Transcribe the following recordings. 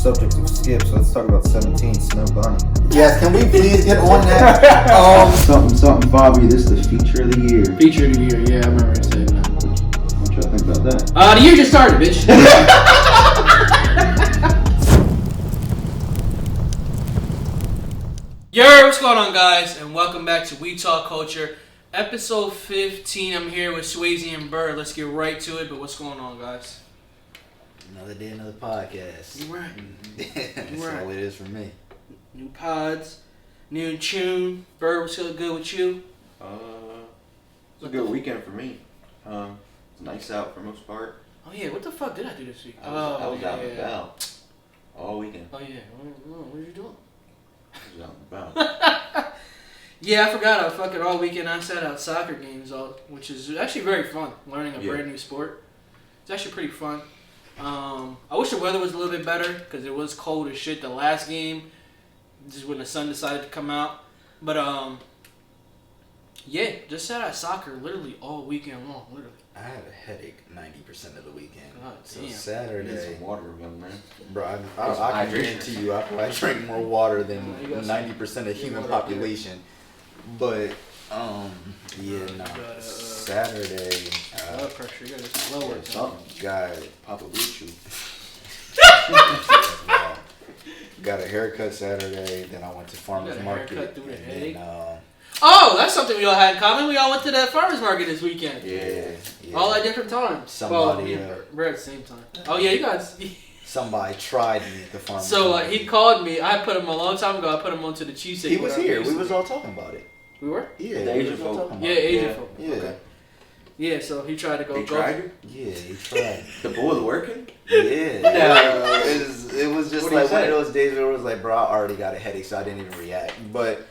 subject of skips. Let's talk about 17, Snow Bunny. Yes, can we please get on that? Something, Bobby. This is the feature of the year. Feature of the year, yeah, I remember you saying that. What y'all think about that? The year just started, bitch. Yo, what's going on, guys? And welcome back to We Talk Culture, episode 15. I'm here with Swayze and Burr. Let's get right to it. But what's going on, guys? Another day, another podcast. You right. That's all it is for me. New pods, new tune. Burr, what's good with you? It's a good weekend for me. It's nice out for most part. Oh yeah, what the fuck did I do this week? I was out and about all weekend. Oh yeah, what are you doing? I was out and about. Yeah, I forgot. I fucking all weekend I sat out soccer games, which is actually very fun. Learning a brand new sport. It's actually pretty fun. I wish the weather was a little bit better because it was cold as shit the last game, just when the sun decided to come out. But yeah, just sat at soccer literally all weekend long, literally. I had a headache 90% of the weekend. God so damn. Need Saturday, some water, young man. bro, I can guarantee you, I drink more water than You got 90% of human water population. But Saturday, Blood pressure, you gotta just lower it. Something. got Papa Luchu. got a haircut Saturday. Then I went to farmers got a market. haircut through the and headache? then, Oh, that's something we all had in common. We all went to that farmer's market this weekend. yeah. All at different times. Somebody, we're at the same time. Oh yeah, you guys. Somebody tried me at the farmers So market. he called me. I put him a long time ago. I put him onto the cheesesteak. He was here. We was all talking about it. We were. Yeah, The we Asian was all folk. talking about Yeah, it. Asian folk. Yeah. Okay. Yeah, so he tried to go. They tried you? Yeah, he tried. The bull is working? Yeah. It was just What do you like one say? of those days where it was like, bro, I already got a headache, so I didn't even react. But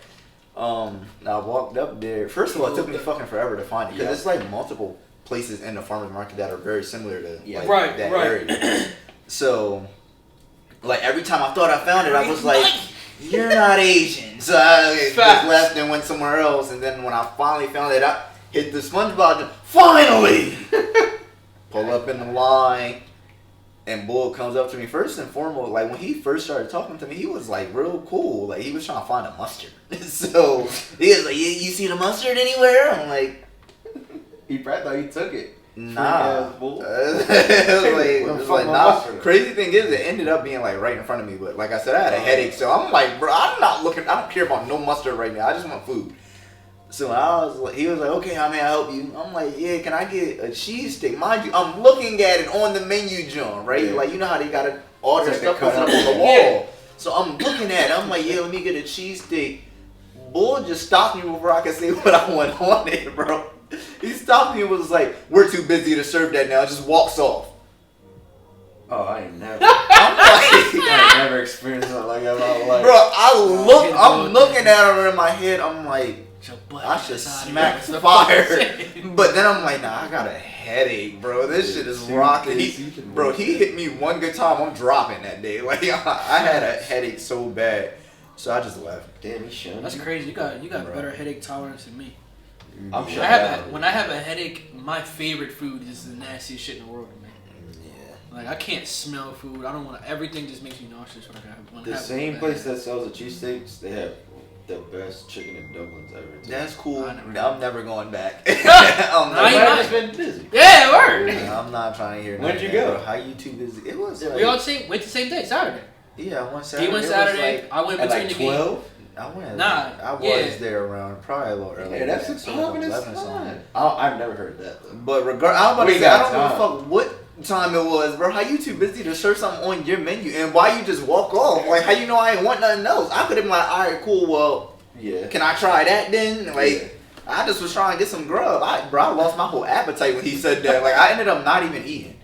I walked up there. First of all, it took me fucking forever to find it because it's like multiple places in the farmers market that are very similar to like, that area. So, like every time I thought I found it, I was like, "You're not Asian." So I just left and went somewhere else. And then when I finally found it, I hit the SpongeBob. Finally, pull up in the line, and Bull comes up to me first and foremost. Like when he first started talking to me, he was like real cool. Like he was trying to find a mustard. So he was like, "You see the mustard anywhere?" I'm like, He probably thought he took it. "Nah." Freak-ass bull. It was like, nah. Crazy thing is, it ended up being like right in front of me. But like I said, I had a headache, so I'm like, bro, I'm not looking. I don't care about no mustard right now. I just want food. So I was like, he was like, "Okay, how may I help you?" I'm like, "Yeah, can I get a cheesesteak?" Mind you, I'm looking at it on the menu, John. Right? Yeah. Like you know how they got all their Like stuff they cut posted up up. on the wall. Yeah. So I'm looking at it. I'm like, "Yeah, let me get a cheesesteak." Bull just stopped me before I could say what I wanted, bro. He stopped me and was like, "We're too busy to serve that now." Just walks off. Oh, I ain't never. I'm like, I ain't never experienced something like that in my life. bro, I'm looking at her in my head. I'm like, I should smack fire. But then I'm like, nah, I got a headache, bro. This shit is rocking. He hit me one good time. I'm dropping that day. Like I had a headache so bad, so I just left. Damn, he shunned That's you. crazy. You got Bro. better headache tolerance than me. I'm When sure. I have a headache, my favorite food is the nastiest shit in the world to me. Yeah. Like I can't smell food. I don't want to. Everything just makes me nauseous when I have. The same place that sells the cheesesteaks, they have the best chicken and dumplings ever. too. That's cool. I never- I'm never going back. I ain't I've mind. just been busy. Yeah, word. I'm not trying to hear. When'd nothing, you go? bro. How you too busy? It was. We all went the same day, Saturday. Yeah, I went Saturday. He went It was Saturday. like- I went At between like the game. 12? I went. Nah, I was yeah. there around probably a little earlier. Yeah, that's than a that, so poppin' 11 as something. fun. I've never heard that though. But I was about to We say, got I don't give a time. fuck what time it was, bro. How you too busy to serve something on your menu, and why you just walk off? Like, how you know I ain't want nothing else? I could have been like, all right, cool. Well, Yeah. can I try that then? Like, I just was trying to get some grub. I lost my whole appetite when he said that. Like, I ended up not even eating.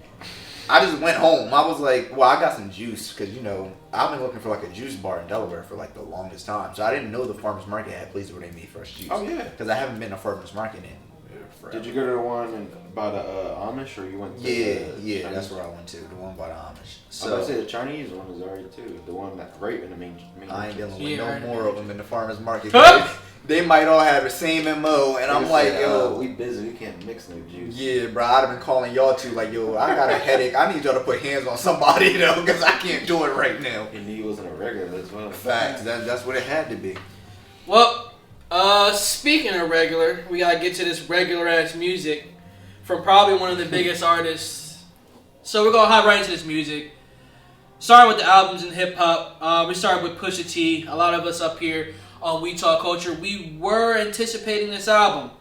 I just went home. I was like, well, I got some juice because you know I've been looking for like a juice bar in Delaware for like the longest time. So I didn't know the farmers market had places where they made fresh juice. Oh yeah. Because I haven't been to farmers market in forever. Did you go to the one by the Amish, or you went to Yeah, Chinese? that's where I went to. The one by the Amish. I was about to So say the Chinese one is alright too. The one that right in the main I ain't dealing with Yeah, no right. more of them in the farmers market. Huh? they might all have the same MO, and I'm like, yo, we busy, we can't mix no juice. Yeah, bro, I'd have been calling y'all too, like, yo, I got a headache. I need y'all to put hands on somebody, though, because I can't do it right now. And he wasn't a regular as well. Facts, that's what it had to be. Well, speaking of regular, we gotta get to this regular ass music from probably one of the biggest artists. So we're gonna hop right into this music. Starting with the albums in hip hop, we started with Pusha T. A lot of us up here on We Talk Culture, we were anticipating this album.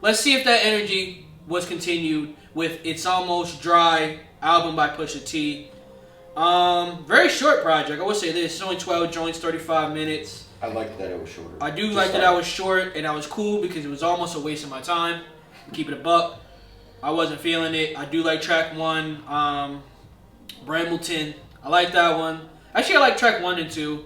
Let's see if that energy was continued with It's Almost Dry album by Pusha T. Very short project. I would say this. It's only 12 joints, 35 minutes. I liked that it was shorter. I do like that I was short, and I was cool because it was almost a waste of my time. Keep it a buck. I wasn't feeling it. I do like track 1, Brambleton. I like that one. Actually, I like track 1 and 2.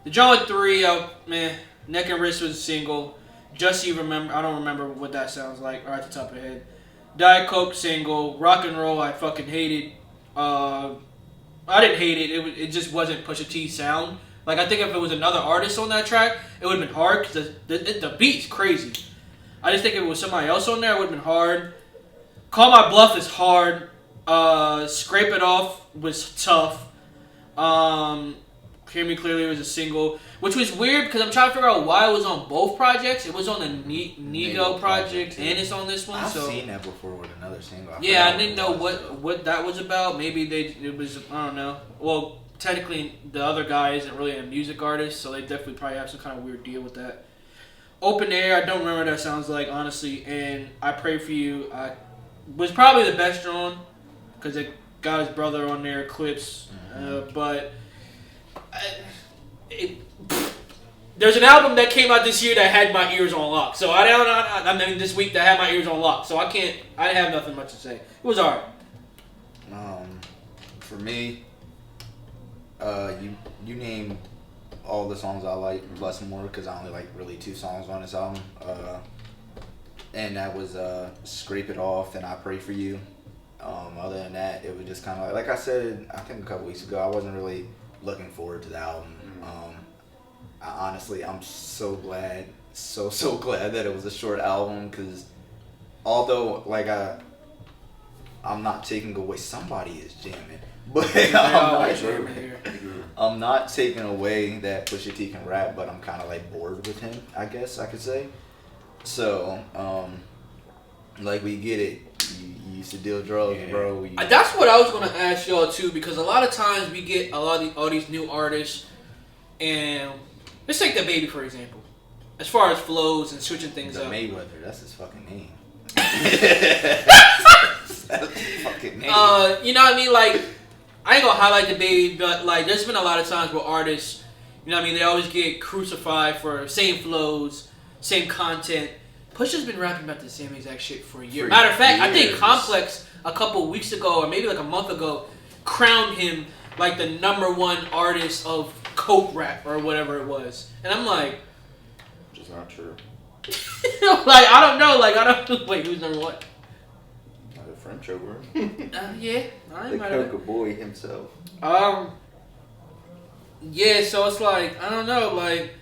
The John 3, man, Neck and Wrist was a single. Just You Remember, I don't remember what that sounds like, or at the top of the head. Diet Coke single. Rock and Roll, I fucking hated. I didn't hate it. It just wasn't Pusha T's sound. Like, I think if it was another artist on that track, it would have been hard because the beat's crazy. I just think if it was somebody else on there, it would have been hard. Call My Bluff is hard. Scrape It Off was tough. Hear Me Clearly was a single, which was weird because I'm trying to figure out why it was on both projects. It was on the Nego project and it's on this one. I've seen that before with another single. I didn't know what that was about. Maybe it was, I don't know. Well, technically the other guy isn't really a music artist, so they definitely probably have some kind of weird deal with that. Open Air, I don't remember what that sounds like, honestly, and I Pray For You was probably the best one because it got his brother on there, Clips, but there's an album that came out this year that had my ears on lock. So I mean this week that had my ears on lock. So I have nothing much to say. It was alright. For me, you named all the songs I like plus more because I only like really 2 songs on this album. And that was Scrape It Off and I Pray For You. Other than that, it was just kind of like I said, I think a couple weeks ago, I wasn't really looking forward to the album. Honestly, I'm so glad, so glad that it was a short album because although like I'm not taking away, somebody is jamming, but I'm not taking away that Pusha T can rap, but I'm kind of like bored with him, I guess I could say. So, like we get it. You used to deal drugs, bro. That's what I was gonna ask y'all too, because a lot of times we get all these new artists, and let's take the Baby for example. As far as flows and switching things up. Mayweather, that's his fucking name. That's his fucking name. You know what I mean? Like, I ain't gonna highlight the Baby, but like, there's been a lot of times where artists, you know what I mean, they always get crucified for same flows, same content. Pusha's been rapping about the same exact shit for a year. Matter of fact, I think Complex a couple weeks ago, or maybe like a month ago, crowned him like the #1 artist of coke rap or whatever it was. And I'm like, which is not true. like I don't know. Wait, who's #1? Not a French over. Yeah, I the Coca Boy himself. Yeah, so it's like I don't know, like.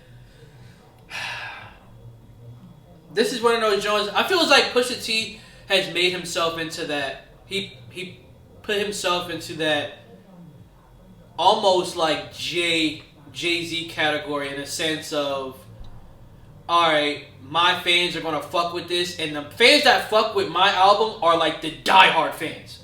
This is one of those Jones. I feel like Pusha T has made himself into that. He put himself into that almost like Jay-Z category in a sense of, all right, my fans are gonna fuck with this, and the fans that fuck with my album are like the diehard fans.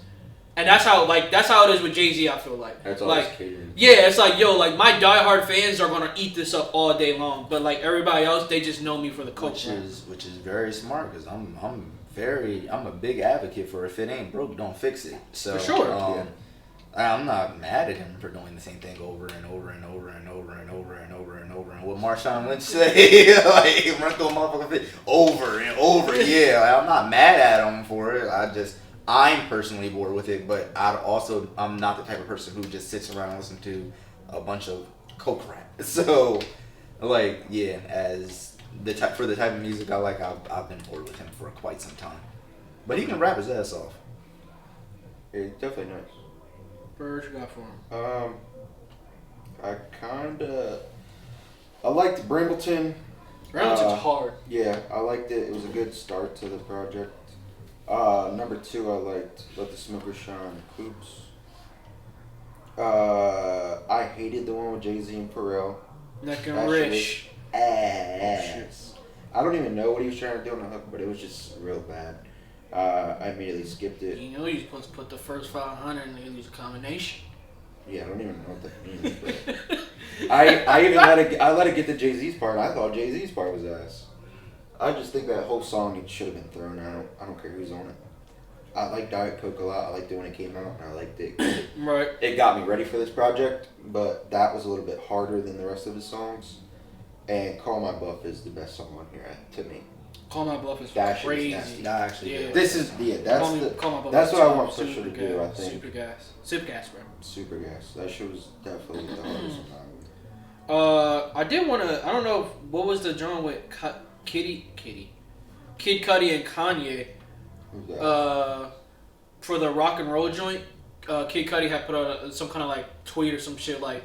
And that's how it is with Jay-Z, I feel like. That's all like, catering. Yeah, it's like, yo, like my diehard fans are gonna eat this up all day long. But like everybody else, they just know me for the coke. Which is very smart because I'm a big advocate for if it ain't broke, don't fix it. So for sure. I'm not mad at him for doing the same thing over and over and over and over and over and over and over. And what Marshawn Lynch say, like run through a motherfucking fit over and over. Yeah, I'm not mad at him for it. I'm personally bored with it, but I'm not the type of person who just sits around and listens to a bunch of coke rap. So, like, yeah, for the type of music I like, I've been bored with him for quite some time. But he can rap his ass off. It's definitely nice. What you got for him? I liked Brambleton. Remington's hard. Yeah, I liked it. It was a good start to the project. Number 2, I liked Let the Smoker Shine, Coops. I hated the one with Jay-Z and Pharrell. Neck and Rich. Ass. I don't even know what he was trying to do on the hook, but it was just real bad. I immediately skipped it. You know you're supposed to put the first 500 and then use a combination. Yeah, I don't even know what that means. But I let it get to Jay-Z's part. I thought Jay-Z's part was ass. I just think that whole song should have been thrown out. I don't care who's on it. I like Diet Coke a lot. I liked it when it came out, and I liked it. Right. It got me ready for this project, but that was a little bit harder than the rest of his songs. And Call My Bluff is the best song on here to me. Call My Bluff is That shit crazy. is nasty. Nah, actually, Yeah. This is that's what I want Pusha to do. I think Super gas, bro. Super Gas. That shit was definitely the hardest one. I did want to. I don't know what was the joint with Kid Cudi and Kanye. Who's that? For the rock and roll joint, Kid Cudi had put out some kind of like tweet or some shit like,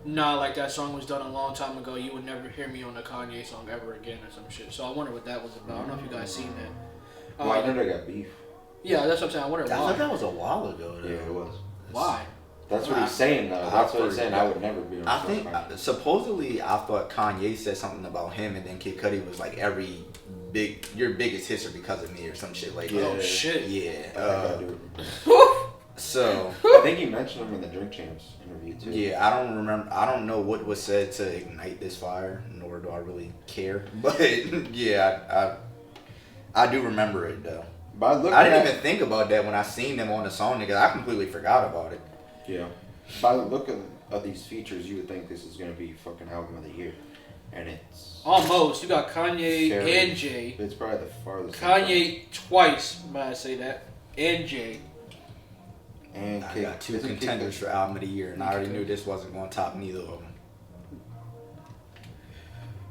"Nah, like that song was done a long time ago. You would never hear me on a Kanye song ever again," or some shit. So I wonder what that was about. I don't know if you guys seen that. Well, I know they got beef. Yeah, that's what I'm saying. I wonder I why. thought that was a while ago. Though. Yeah, it was. Why? That's what he's saying though. That's what he's saying. I would never be on. I think supposedly I thought Kanye said something about him, and then Kid Cudi was like, your biggest hits are because of me or some shit like that. Oh shit. Yeah. So I think he mentioned him in the Drink Champs interview too. yeah, I don't remember. I don't know what was said to ignite this fire, nor do I really care. But yeah, I do remember it though. I didn't even think about that when I seen them on the song, nigga. I completely forgot about it. Yeah. By the look of these features, you would think this is gonna be fucking album of the year, and it's Almost. You got Kanye and Jay. It's probably the farthest. Kanye twice, might I say that, and Jay. And I got 2 contenders for album of the year, and I already knew this wasn't going to top neither of them.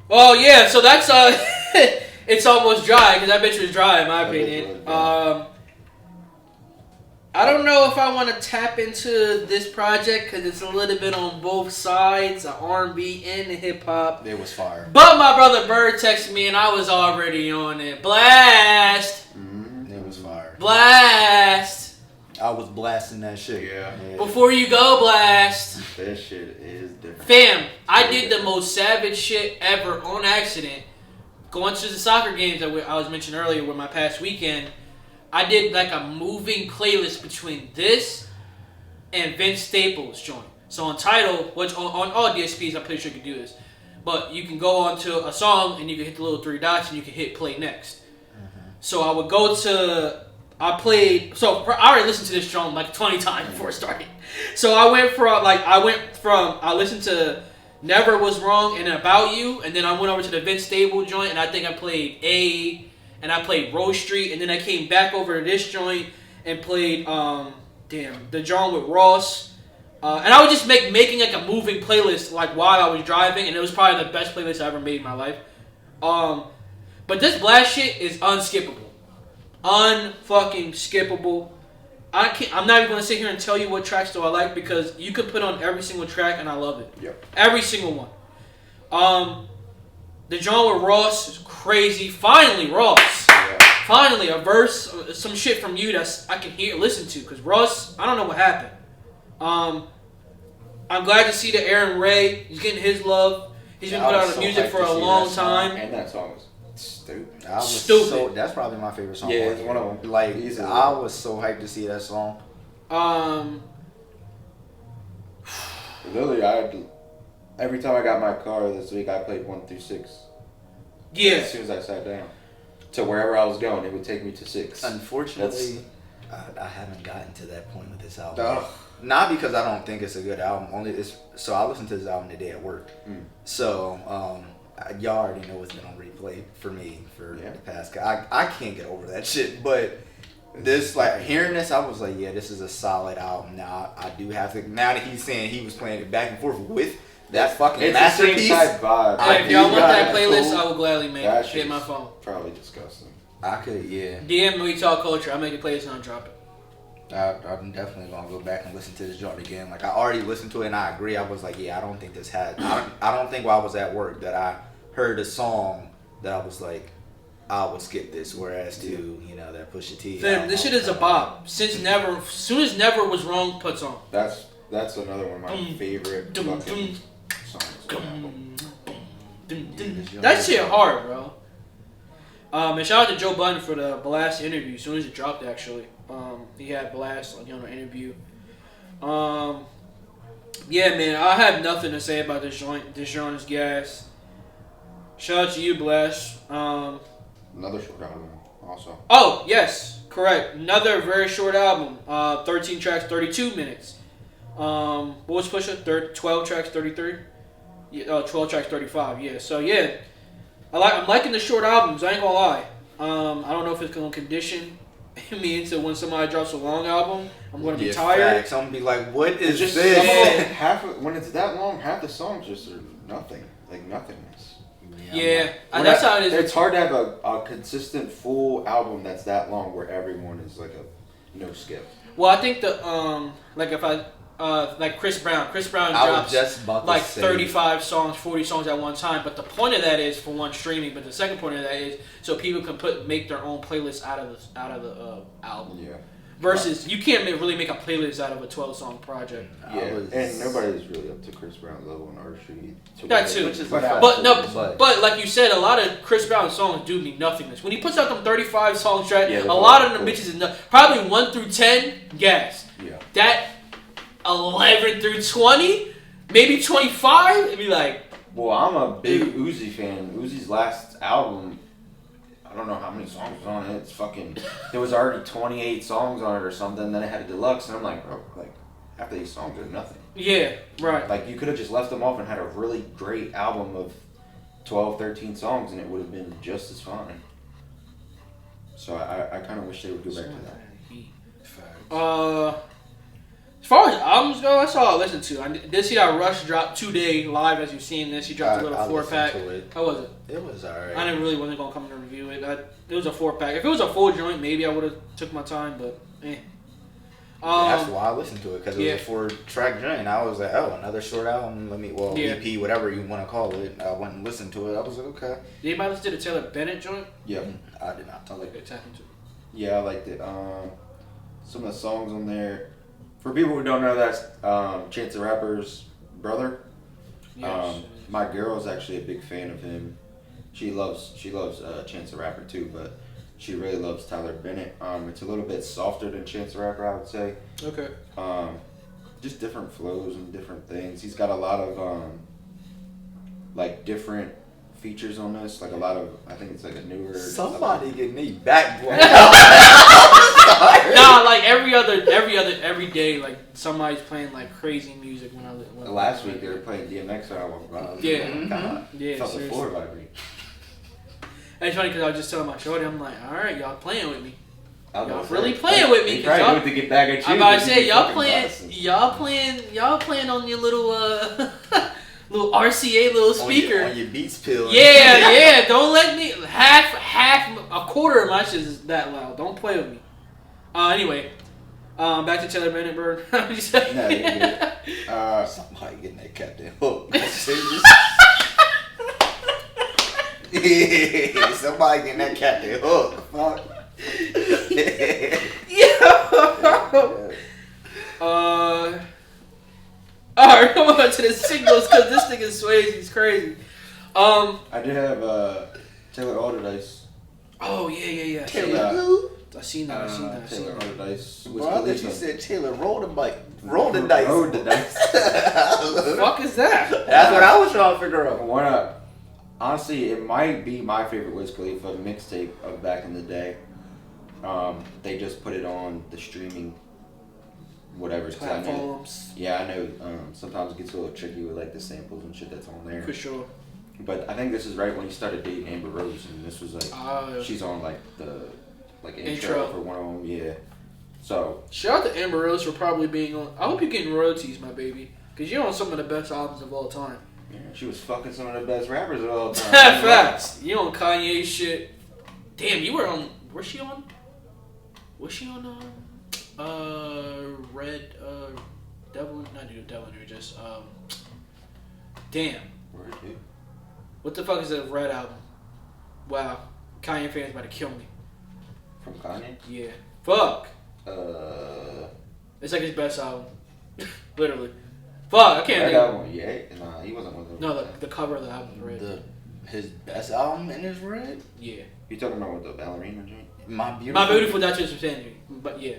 Well, yeah. So that's it's almost dry because that bitch was dry in my opinion. I don't know if I want to tap into this project because it's a little bit on both sides, the R&B and the hip hop. It was fire. But my brother Bird texted me and I was already on it. Blxst. It was fire. Blxst. I was blasting that shit. Yeah. Before you go, Blxst. That shit is different. Fam, I did the most savage shit ever on accident. Going to the soccer games that I was mentioning earlier with my past weekend. I did like a moving playlist between this and Vince Staples' joint. So Untitled, which on all DSPs, I'm pretty sure you can do this. But you can go onto a song and you can hit the little 3 dots and you can hit play next. So I would go to, I already listened to this joint like 20 times before it started. So I listened to Never Was Wrong and About You, and then I went over to the Vince Staples joint and I think I played A. And I played Rose Street, and then I came back over to this joint and played, the joint with Ross. And I was just making like a moving playlist like while I was driving, and it was probably the best playlist I ever made in my life. But this Blxst shit is unskippable. Unfucking skippable. I'm not even going to sit here and tell you what tracks do I like because you could put on every single track and I love it. Yep. Every single one. The joint with Ross is crazy. Finally, Ross. Yeah. Finally, a verse, some shit from you that I can listen to. Because Ross, I don't know what happened. I'm glad to see that Aaron Ray, he's getting his love. He's been putting out the music for a long time. And that song was stupid. Stupid. That's probably my favorite song. Yeah, it's one of them. Like, Easily. I was so hyped to see that song. Literally, every time I got my car this week, I played 1 through 6. Yeah. As soon as I sat down. To wherever I was going, it would take me to 6. Unfortunately, I haven't gotten to that point with this album. Ugh. Not because I don't think it's a good album. So I listened to this album today at work. So y'all already know it's been on replay for me for the past. I can't get over that shit. But this, like, hearing this, I was like, yeah, this is a solid album. Now I do have to. Now that he's saying he was playing it back and forth with that fucking masterpiece. It's the same type vibe. Hey, if y'all want that playlist, I will gladly make it. Hit my phone. Probably disgusting. I could, yeah. DM me Talk Culture. I'll make a playlist and I'll drop it. I'm definitely gonna go back and listen to this joint again. Like, I already listened to it and I agree. I was like, yeah, I don't think this had. I don't think while I was at work that I heard a song that I was like, I would skip this. Whereas to that Pusha T. Fam, this shit is a bop. Soon as Never was wrong puts on. That's another one of my favorite fucking songs. That shit hard, bro. And shout out to Joe Budden for the Blxst interview. As soon as it dropped, actually, he had Blxst on the interview. Yeah, man, I have nothing to say about this joint. This joint is gas. Shout out to you, Blxst. Another short album, also. Oh, yes, correct. Another very short album. 13 tracks, 32 minutes. What was Pusha? 12 tracks, 33? Yeah, 12 tracks, 35. Yeah. So yeah, I'm liking the short albums. I ain't gonna lie. I don't know if it's gonna condition me into when somebody drops a long album. I'm gonna be tired. I'm gonna be like, what is just this? When it's that long, half the songs just are nothing, like nothingness. Yeah, that's how it is. It's hard to have a consistent full album that's that long where everyone is like a no skip. Well, I think the like if I like Chris Brown drops like 35 songs, 40 songs at one time. But the point of that is for one, streaming. But the second point of that is so people can make their own playlist out of the album. Yeah. Versus you can't really make a playlist out of a 12-song project. Yeah, and nobody's really up to Chris Brown's level in artistry. That too. But like you said, a lot of Chris Brown songs do mean nothingness. When he puts out them 35 songs track, a lot of them bitches is probably 1 through 10 gas. Yeah. That 11 through 20, maybe 25, it'd be like. Well, I'm a big Uzi fan. Uzi's last album, I don't know how many songs was on it. It's fucking. There was already 28 songs on it or something. Then it had a deluxe, and I'm like, bro, like half these songs are nothing. Yeah, right. Like you could have just left them off and had a really great album of 12, 13 songs, and it would have been just as fine. So I kind of wish they would go back to that. As far as albums go, that's all I listened to. I did see that Rush dropped today live, as you've seen this. He dropped a little 4-pack. How was it? It was alright. I wasn't gonna come to review it. It was a 4-pack. If it was a full joint, maybe I would have took my time, but eh. That's why I listened to it, because it was a 4-track joint. I was like, oh, another short album. EP, whatever you want to call it. I went and listened to it. I was like, okay. Did anybody listen to the Taylor Bennett joint? Yeah, I did not. I liked it. Yeah, I liked it. Some of the songs on there. For people who don't know, that's Chance the Rapper's brother. Yes. My girl's actually a big fan of him. She loves Chance the Rapper too, but she really loves Tyler Bennett. It's a little bit softer than Chance the Rapper, I would say. Okay. Just different flows and different things. He's got a lot of like different features on this. Like a lot of, I think it's like a newer. Somebody get me back, boy. Nah, like every day, like somebody's playing like crazy music when last week they were playing DMX album. Yeah. Felt the floor vibrate. And it's funny because I was just telling my shorty, I'm like, all right, y'all playing with me. Y'all really playing with me. Y'all need to get back at you. I'm about to say y'all playing on your little little RCA little speaker on your Beats pill. Yeah. Don't let me a quarter of my shit is that loud. Don't play with me. Anyway, back to Taylor Bennett, Bird. No, somebody getting that Captain Hook. Somebody getting that Captain Hook. Fuck. Alright, come on to the signals because this thing is Swayze. He's crazy. I did have Taylor Alderdice. Oh yeah. Taylor who? I seen that. Taylor Alderdice. Bro, I thought you said Taylor rolled the dice. Rolled the dice. What the fuck is that? That's what I was trying to figure out. Why not? Honestly, it might be my favorite Wiz Khalifa mixtape of back in the day. They just put it on the streaming whatever platforms. I know sometimes it gets a little tricky with like the samples and shit that's on there. For sure. But I think this is right when he started dating Amber Rose, and this was like she's on like the intro for one of them. Yeah. So shout out to Amber Rose for probably being on. I hope you're getting royalties, my baby, because you're on some of the best albums of all time. Yeah, she was fucking some of the best rappers of all time. Facts. You on Kanye shit. Damn, you were on. Was she on Red Devil? Not Devil just damn. Word, dude. What the fuck is the Red album? Wow. Kanye fans about to kill me. From Kanye? Yeah. Fuck. Uh, It's like his best album. Literally. Fuck, I can't Red think. album, yeah. Nah, he wasn't with them. No, the cover of the album, right? His best album in his red? Yeah. You talking about with the ballerina joint? My Beautiful. My Beautiful Dark Twisted Fantasy. But yeah,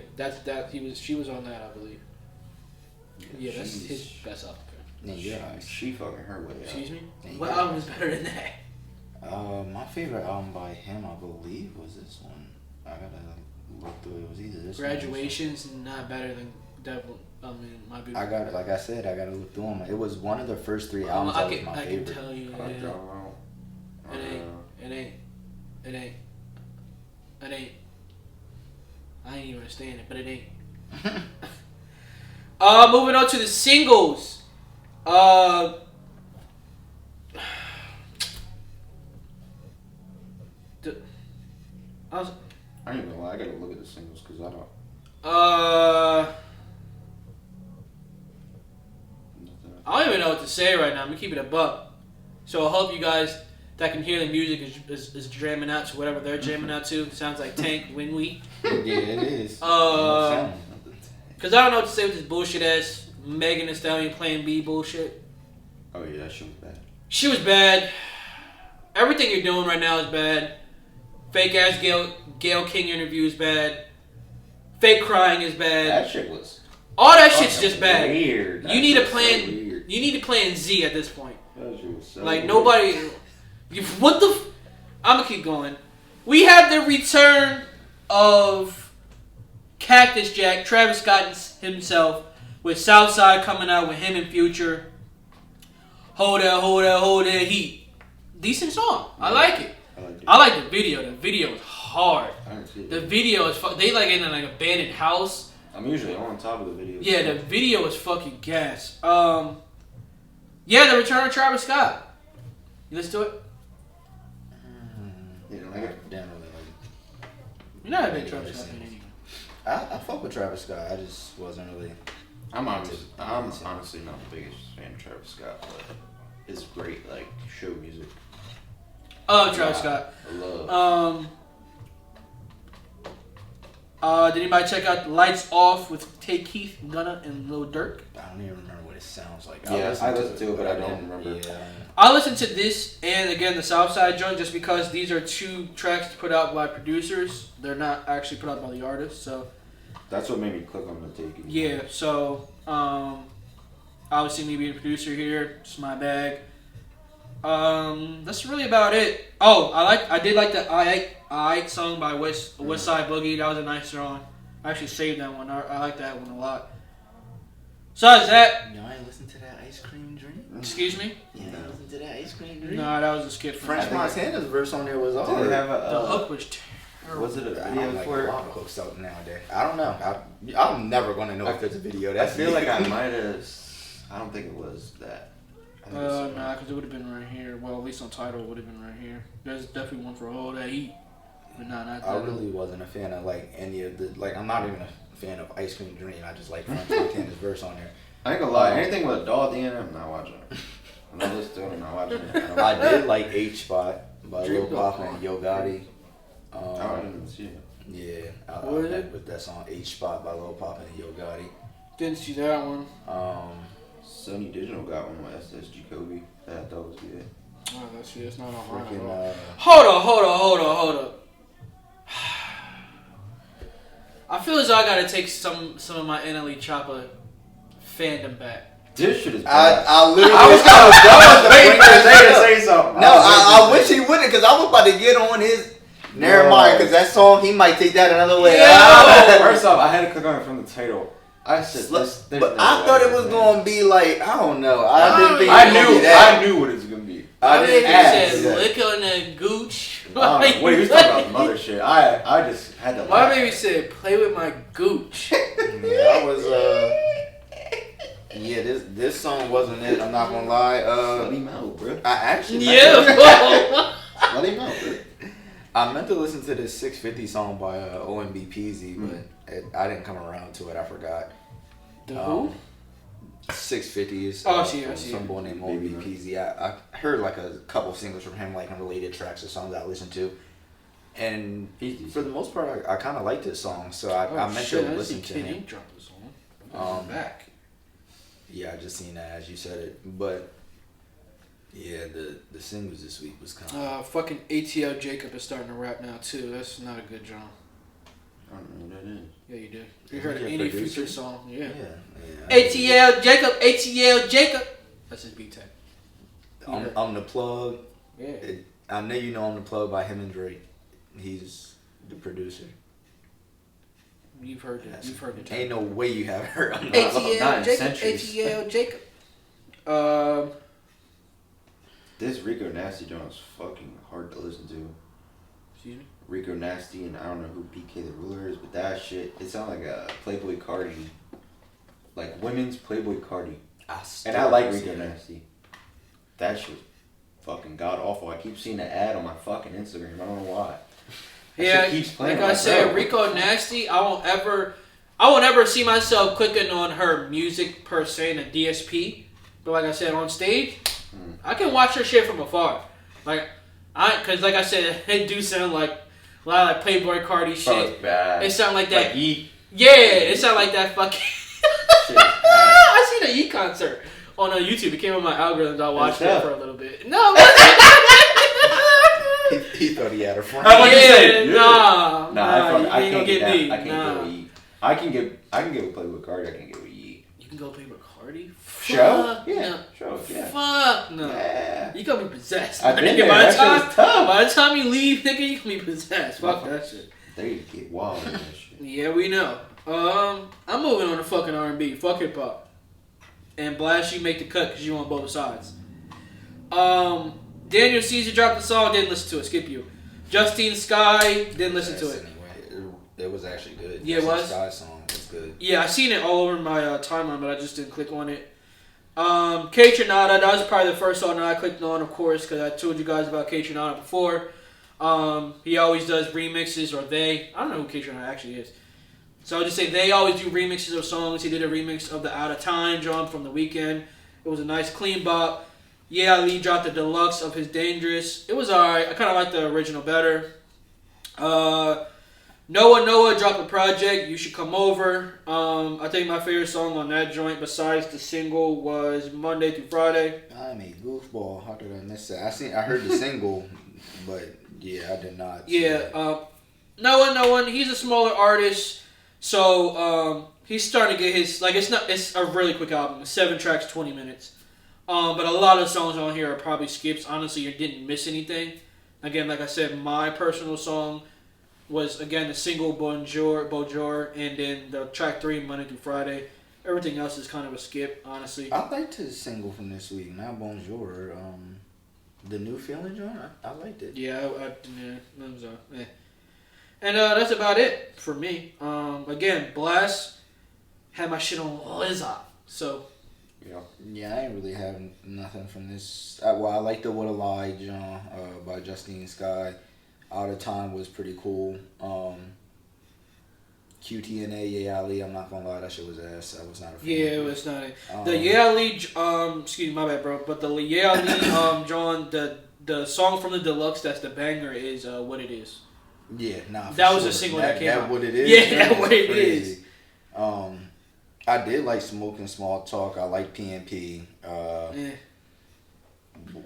she was on that, I believe. Yeah, that's his best album. Yeah, she fucking her way out. Excuse me? Yeah. What album is better than that? My favorite album by him, I believe, was this one. I gotta look through it. It was either this Graduation's not better than My Beautiful. I got it. Like I said, I gotta look through them. It was one of the first 3 albums that was my favorite. I can tell you. It ain't. I ain't even understand it, but it ain't. Moving on to the singles. I ain't gonna lie, I gotta look at the singles because I don't. I don't even know what to say right now. I'm gonna keep it a buck. So I hope you guys that can hear the music is jamming out to whatever they're jamming out to. Sounds like Tank When We. Yeah, it is. Cause I don't know what to say with this bullshit ass Megan Thee Stallion playing B bullshit. Oh yeah, that shit was bad. She was bad. Everything you're doing right now is bad. Fake ass Gayle King interview is bad. Fake crying is bad. That shit was. All that shit's just bad. Weird. You need a plan. So you need to plan Z at this point. That shit was so like weird. nobody. What the? I'm gonna keep going. We have the return of Cactus Jack, Travis Scott himself, with Southside coming out with him and Future. Hold that heat. Decent song. I like it. I like the video. The video is hard. I didn't see it. The video is they like in an abandoned house. I'm usually on top of the video. Yeah, the video is fucking gas. Yeah, the return of Travis Scott. You listen to it? You don't like it? Damn, really like it. You're not a big Travis Scott fan anyway. I fuck with Travis Scott. I just wasn't really. I'm honestly not the biggest fan of Travis Scott, but it's great, like, show music. Oh, Travis Scott. I love. Did anybody check out Lights Off with Tay Keith, Gunna, and Lil Durk? I don't even remember what it sounds like. Yeah, I listened to it, but I don't remember. Yeah. I listened to this and again the Southside joint just because these are 2 tracks put out by producers. They're not actually put out by the artist, so. That's what made me click on the Take It. Yeah, so obviously me being a producer here, it's my bag. That's really about it. Oh, I did like the I song by West Side Boogie. That was a nice song. I actually saved that one. I like that one a lot. Besides that, You ain't listen to that Ice Cream Dream? excuse me. Yeah, listen to that Ice Cream Dream. No, that was a skip. From French Montana's verse on there was all. Did it have the a? hook was terrible. Was it a I video don't like for a it? lot of hooks out nowadays. I don't know. I'm never gonna know if there's a video. I That's feel like I might have. I don't think it was that. I think it was Nah, because it would have been right here. Well, at least on title, it would have been right here. There's definitely one for all that heat. But nah, not that. I really wasn't a fan of like any of the I'm not even a fan of Ice Cream Dream. I just like French Montana's verse on there. I ain't gonna lie. Anything with a doll at the end, I'm not watching it. I'm not listening to it. I'm not watching it. I did like H Spot by Lil Dream Pop Doll. and Yo Gotti. Oh, I didn't even see it. Yeah, I What is like it? with that song H Spot by Lil Pop and Yo Gotti. Didn't see that one. Sony Digital got one with SSG Kobe that I thought was good. Oh, that's not on mine. Freaking Hold up. I feel as though I gotta take some of my NLE Choppa fandom back. This shit is bad. I literally I was waiting for Zay to say something. No, I wish he wouldn't, because I was about to get on his. Never mind, because that song he might take that another way. First off, I had to click on it from the title. I said, but I thought it was gonna be like, I don't know. I didn't think it was gonna be that. I knew what it was gonna be. I didn't ask. said lick on the gooch. Wait, he was talking about the mother shit. I just had to. My baby said, "Play with my gooch." Yeah, I was. Yeah, this song wasn't it. I'm not gonna lie. Let him out, bro. I actually. Yeah. Let him out, bro. I meant to listen to this 650 song by OMB Peasy, but I didn't come around to it. I forgot. The who? 650s. Oh, I see it. Some boy named Old BPZ. I heard like a couple singles from him, like unrelated tracks or songs I listened to. And for the most part, I kind of liked this song, so I meant to listen to him. Dropped the song. Back. Yeah, I just seen that as you said it, but yeah, the singles this week was kind of. Fucking ATL Jacob is starting to rap now too. That's not a good genre. I don't know what that is. Yeah, you do. You heard any Future song? Yeah. Yeah. ATL Jacob. That's his beat tag. I'm the plug. Yeah. I know you know I'm the plug by him and Drake. He's the producer. You've heard it. You've heard it. Ain't no way you haven't heard. ATL Jacob. This Rico Nasty joint is fucking hard to listen to. Excuse me? Rico Nasty, and I don't know who PK the Ruler is, but that shit, it sounds like a Playboy Cardi. Like women's Playboy Cardi. And I like Rico Nasty. That shit's fucking god awful. I keep seeing the ad on my fucking Instagram. I don't know why. Yeah, like I said, Rico Nasty, I won't ever see myself clicking on her music per se in a DSP. But like I said, on stage, I can watch her shit from afar. Cause like I said, it do sound like a lot of like Playboy Cardi shit. Oh, it's bad. It sound like that. Like Yeet. Yeah, it sound like that fucking. I seen a Yeet concert on YouTube. It came on my algorithm. I watched it for a little bit. No. He thought he had a friend. Nah, I you ain't gonna get me. I can't go with Yeet. I can get with Playboy Cardi. I can get with Yeet. You can go Playboy Cardi? Show? Yeah. No. Show, yeah. Fuck no. Yeah. You gonna be possessed. I've been Nigga, there. That shit was tough. By the time you leave, nigga, you gonna be possessed. Fuck that shit. They get wild in that shit. Yeah, we know. I'm moving on to fucking R&B. Fuck hip hop. And Blxst, you make the cut because you on both sides. Daniel Caesar dropped the song, didn't listen to it. Skip you. Justine Skye, didn't listen to it. Anyway, it was actually good. Yeah, it was? Skye song was good. Yeah, I seen it all over my timeline, but I just didn't click on it. K Tronada, that was probably the first song that I clicked on, of course, because I told you guys about K Tronada before. He always does remixes, or they. I don't know who K Tronada actually is. So I'll just say they always do remixes of songs. He did a remix of the Out of Time drum from the weekend. It was a nice clean bop. Yeah, Ali dropped the deluxe of his Dangerous. It was alright. I kind of like the original better. Noah dropped a project. You Should Come Over. I think my favorite song on that joint, besides the single, was Monday through Friday. I'm a goofball. How did I miss that? I heard the single, but yeah, I did not. Yeah. Noah. He's a smaller artist, so he's starting to get his It's a really quick album. 7 tracks, 20 minutes. But a lot of songs on here are probably skips. Honestly, you didn't miss anything. Again, like I said, my personal song was, again, the single Bonjour, and then the track 3, Monday through Friday. Everything else is kind of a skip, honestly. I liked his single from this week, not Bonjour. The New Feeling joint, I liked it. Yeah, that was And that's about it for me. Again, Blxst had my shit on Lizzo, so... Yeah, I ain't really having nothing from this. I like the What a Lie, John, by Justine Skye. Out of Time was pretty cool. QTNA, Yeah Ali, I'm not gonna lie, that shit was ass. I was not a fan. Yeah, it was not. The Yeah Ali, excuse me, my bad, bro. But the Yeah Ali, John, the song from the deluxe that's the banger is What It Is. Yeah, nah. That was a single that came out. That What It Is. Yeah, that's what it is. I did like Smoking Small Talk. I like PNP.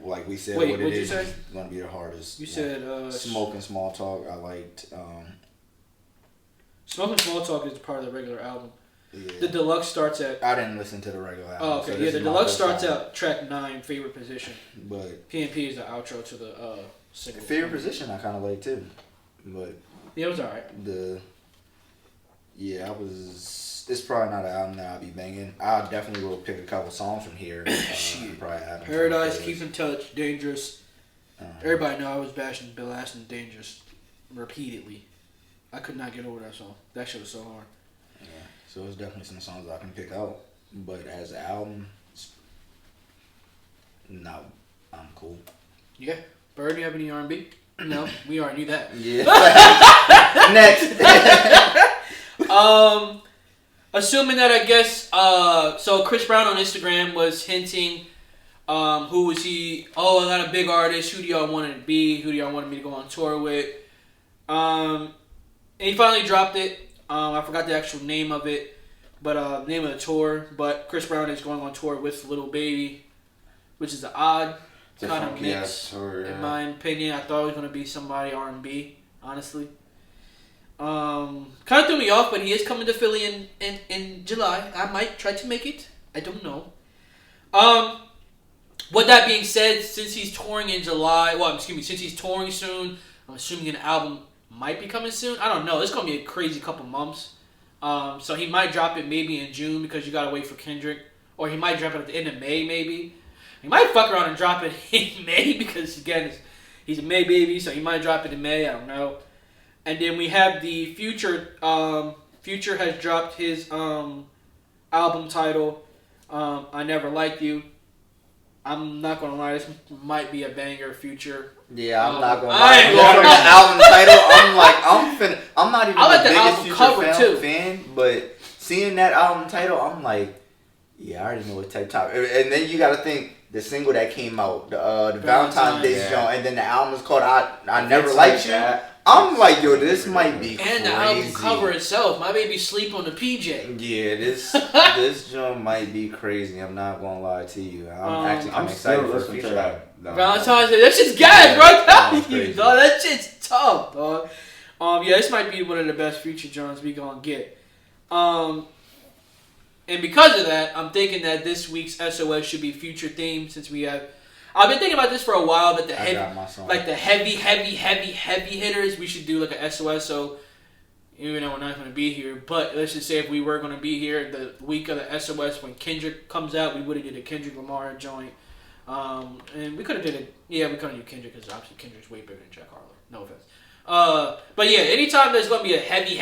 Like we said, Wait, What It Is say? is going to be the hardest. You said... Smoking Small Talk. I liked... Smoking Small Talk is part of the regular album. Yeah. The deluxe starts at... I didn't listen to the regular album. Oh, okay. So yeah, the deluxe starts at track 9, Favorite Position. But PNP is the outro to the single. Favorite Position I kind of like too. But... Yeah, it was alright. It's probably not an album that I'll be banging. I definitely will pick a couple songs from here. Probably add Paradise, Keep in Touch, Dangerous. Everybody know I was bashing Blxst and Dangerous repeatedly. I could not get over that song. That shit was so hard. Yeah, so it's definitely some songs I can pick out. But as an album, no, I'm cool. Yeah. Bird, you have any R&B? No, we already knew that. Yeah. Next. assuming that I guess so Chris Brown on Instagram was hinting who was he? Oh, I got a big artist. Who do y'all want it to be? Who do y'all want me to go on tour with? And he finally dropped it. I forgot the actual name of it, but name of the tour. But Chris Brown is going on tour with Lil Baby, which is an odd kind of mix, tour, in my opinion. I thought it was going to be somebody R&B, honestly. Kind of threw me off, but he is coming to Philly in July. I might try to make it. I don't know. With that being said, since he's touring in July, since he's touring soon, I'm assuming an album might be coming soon. I don't know. It's going to be a crazy couple months. So he might drop it maybe in June because you got to wait for Kendrick. Or he might drop it at the end of May maybe. He might fuck around and drop it in May because, again, he's a May baby, so he might drop it in May. I don't know. And then we have the Future. Future has dropped his album title, I Never Liked You. I'm not gonna lie, this might be a banger. Future. Yeah, I'm not gonna lie. From the album title, I'm not even the biggest Future fan, but seeing that album title, I'm like, yeah, I already know what type of top. And then you gotta think the single that came out, the Valentine's Day song, and then the album is called I Never Liked You. I'm like, yo, this might be crazy. And the album cover itself, my baby sleep on the PJ. Yeah, this joint might be crazy. I'm not gonna lie to you. I'm excited for the future. Valentine's Day, that shit's gas, bro. Dog, that shit's tough, dog. Yeah, this might be one of the best Future joints we gonna get. And because of that, I'm thinking that this week's SOS should be Future themed since we have. I've been thinking about this for a while, that the heavy hitters, we should do like a SOS. So even though we're not going to be here, but let's just say if we were going to be here the week of the SOS when Kendrick comes out, we would have did a Kendrick Lamar joint, and we could have did it. Yeah, we couldn't do Kendrick because obviously Kendrick's way bigger than Jack Harlow. No offense. But yeah, anytime there's going to be a heavy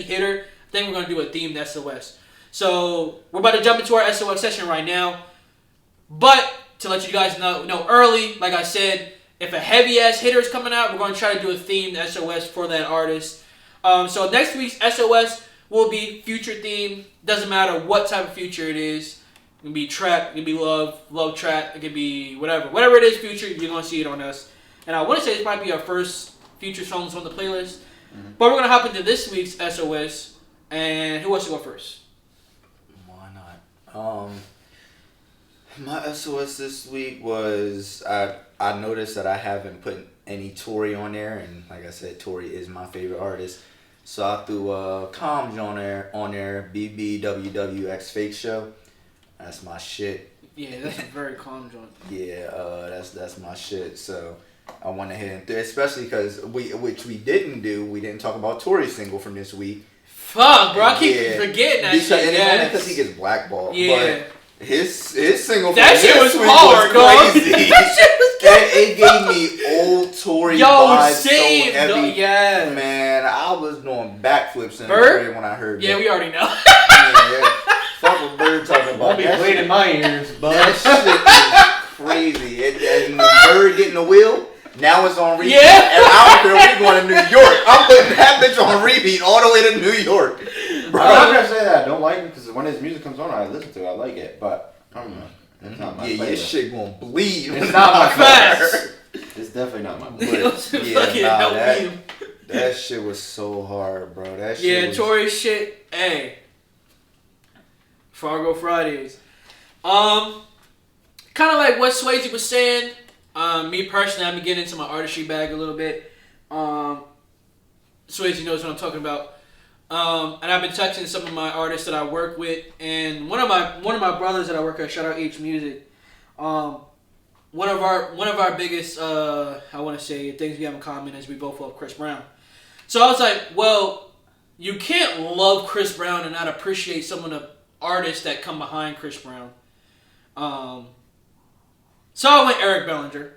hitter, I think we're going to do a themed SOS. So we're about to jump into our SOS session right now, but to let you guys know early, like I said, if a heavy-ass hitter is coming out, we're going to try to do a themed SOS for that artist. So next week's SOS will be Future themed. Doesn't matter what type of Future it is. It can be trap, it can be love trap, it can be whatever. Whatever it is, Future, you're going to see it on us. And I want to say this might be our first Future songs on the playlist. Mm-hmm. But we're going to hop into this week's SOS. And who wants to go first? Why not? My SOS this week was I noticed that I haven't put any Tory on there, and like I said, Tory is my favorite artist. So I threw Combs on there, BBWWX Fake Show. That's my shit. Yeah, that's a very calm joint. Yeah, that's my shit. So I went ahead and especially because we didn't talk about Tory's single from this week. Fuck, bro, I keep forgetting that shit. And it's only because he gets blackballed. Yeah. But his single that from shit this was week hard, was crazy. That shit was crazy. It gave me old Tory vibes same, so heavy. Yeah. Man, I was doing backflips in the crib when I heard that. Yeah, we already know. Yeah. Fuck what Bird talking about. Won't be played in my ears, but that shit is crazy. And Bird getting the wheel. Now it's on repeat. Yeah. And I don't care if we're going to New York. I'm putting that bitch on repeat all the way to New York. Bro. I'm not gonna say that I don't like it because when his music comes on, I listen to it. I like it, but I don't know. It's not my favorite. Your shit gonna bleed. It's not my favorite. It's definitely not my favorite. That shit was so hard, bro. That shit. Yeah, Tory shit. Hey, Fargo Fridays. Kind of like what Swayze was saying. Me personally, I've been getting into my artistry bag a little bit. Swayze knows what I'm talking about. And I've been texting some of my artists that I work with, and one of my brothers that I work with, shout out H Music. One of our biggest I want to say things we have in common is we both love Chris Brown. So I was like, well, you can't love Chris Brown and not appreciate some of the artists that come behind Chris Brown. So I went Eric Bellinger,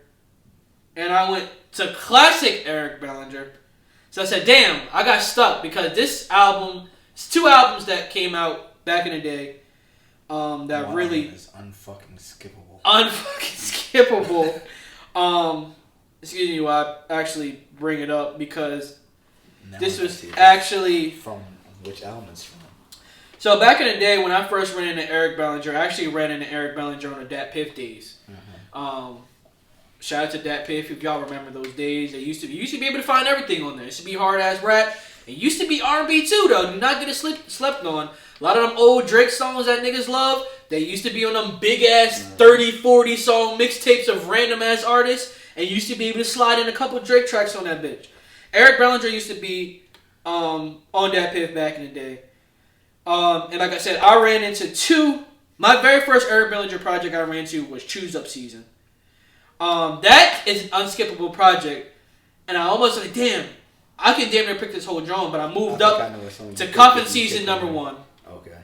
and I went to classic Eric Bellinger. So I said, damn, I got stuck because it's two albums that came out back in the day that One really is unfucking skippable. Excuse me while I actually bring it up because Now this was actually from which album it's from. So back in the day when I first ran into Eric Bellinger, I actually ran into Eric Bellinger on the Dat Piff days. Shout out to Dat Piff if y'all remember those days. You used to be able to find everything on there. It used to be hard ass rap. It used to be R&B too though. Do not get it slept on. A lot of them old Drake songs that niggas love, they used to be on them big ass 30, 40 song mixtapes of random ass artists, and you used to be able to slide in a couple Drake tracks on that bitch. Eric Bellinger used to be on Dat Piff back in the day. And like I said, I ran into my very first Eric Bellinger project I ran into was Choose Up Season. That is an unskippable project, and I almost like, damn, I can damn near pick this whole drum, but I moved up to Cuffin' Season number 1. Okay.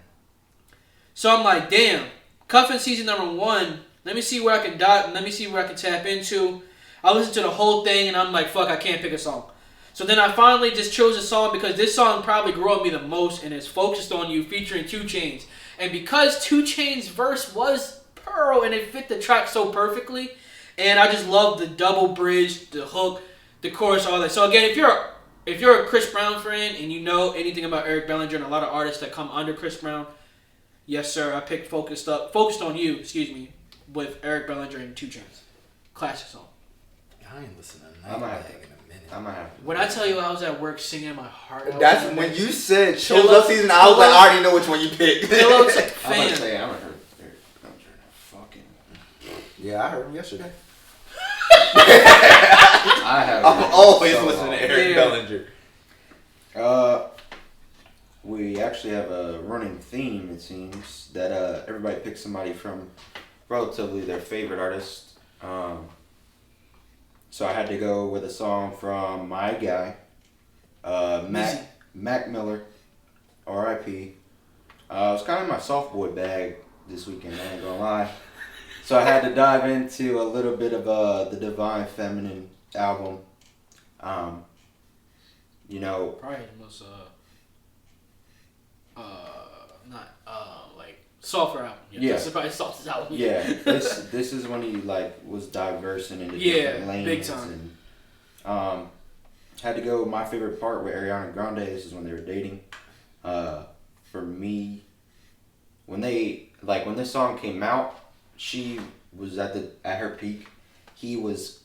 So I'm like, damn, Cuffin' Season number 1. Let me see where I can Let me see where I can tap into. I listened to the whole thing, and I'm like, fuck, I can't pick a song. So then I finally just chose a song because this song probably grew on me the most, and it's Focused on You featuring 2 Chainz. And because 2 Chainz' verse was Pearl, and it fit the track so perfectly, and I just love the double bridge, the hook, the chorus, all that. So again, if you're a Chris Brown fan and you know anything about Eric Bellinger and a lot of artists that come under Chris Brown, yes sir, I picked Focused on You, with Eric Bellinger and 2 Chainz. Classic song. I ain't listening to that in a minute. I might have to. When I tell you I was at work singing my heart out. That's when you said Choose Up Season, I was like, I already know which one you picked. Pillow to I'm fan. gonna say I haven't heard Eric Bellinger in a fucking. Yeah, I heard him yesterday. I have. I'm always listening to Eric Bellinger. We actually have a running theme, it seems, that everybody picks somebody from relatively their favorite artist. So I had to go with a song from my guy, Mac Miller, R.I.P. It was kind of my soft boy bag this weekend, I ain't gonna lie. So I had to dive into a little bit of the Divine Feminine album. You know, Probably the most like softer album. Yeah. This is probably the softest album. yeah, this is when he like was diversing into different lanes. Big time. And had to go my favorite part with Ariana Grande. This is when they were dating. For me, when this song came out, she was at her peak. He was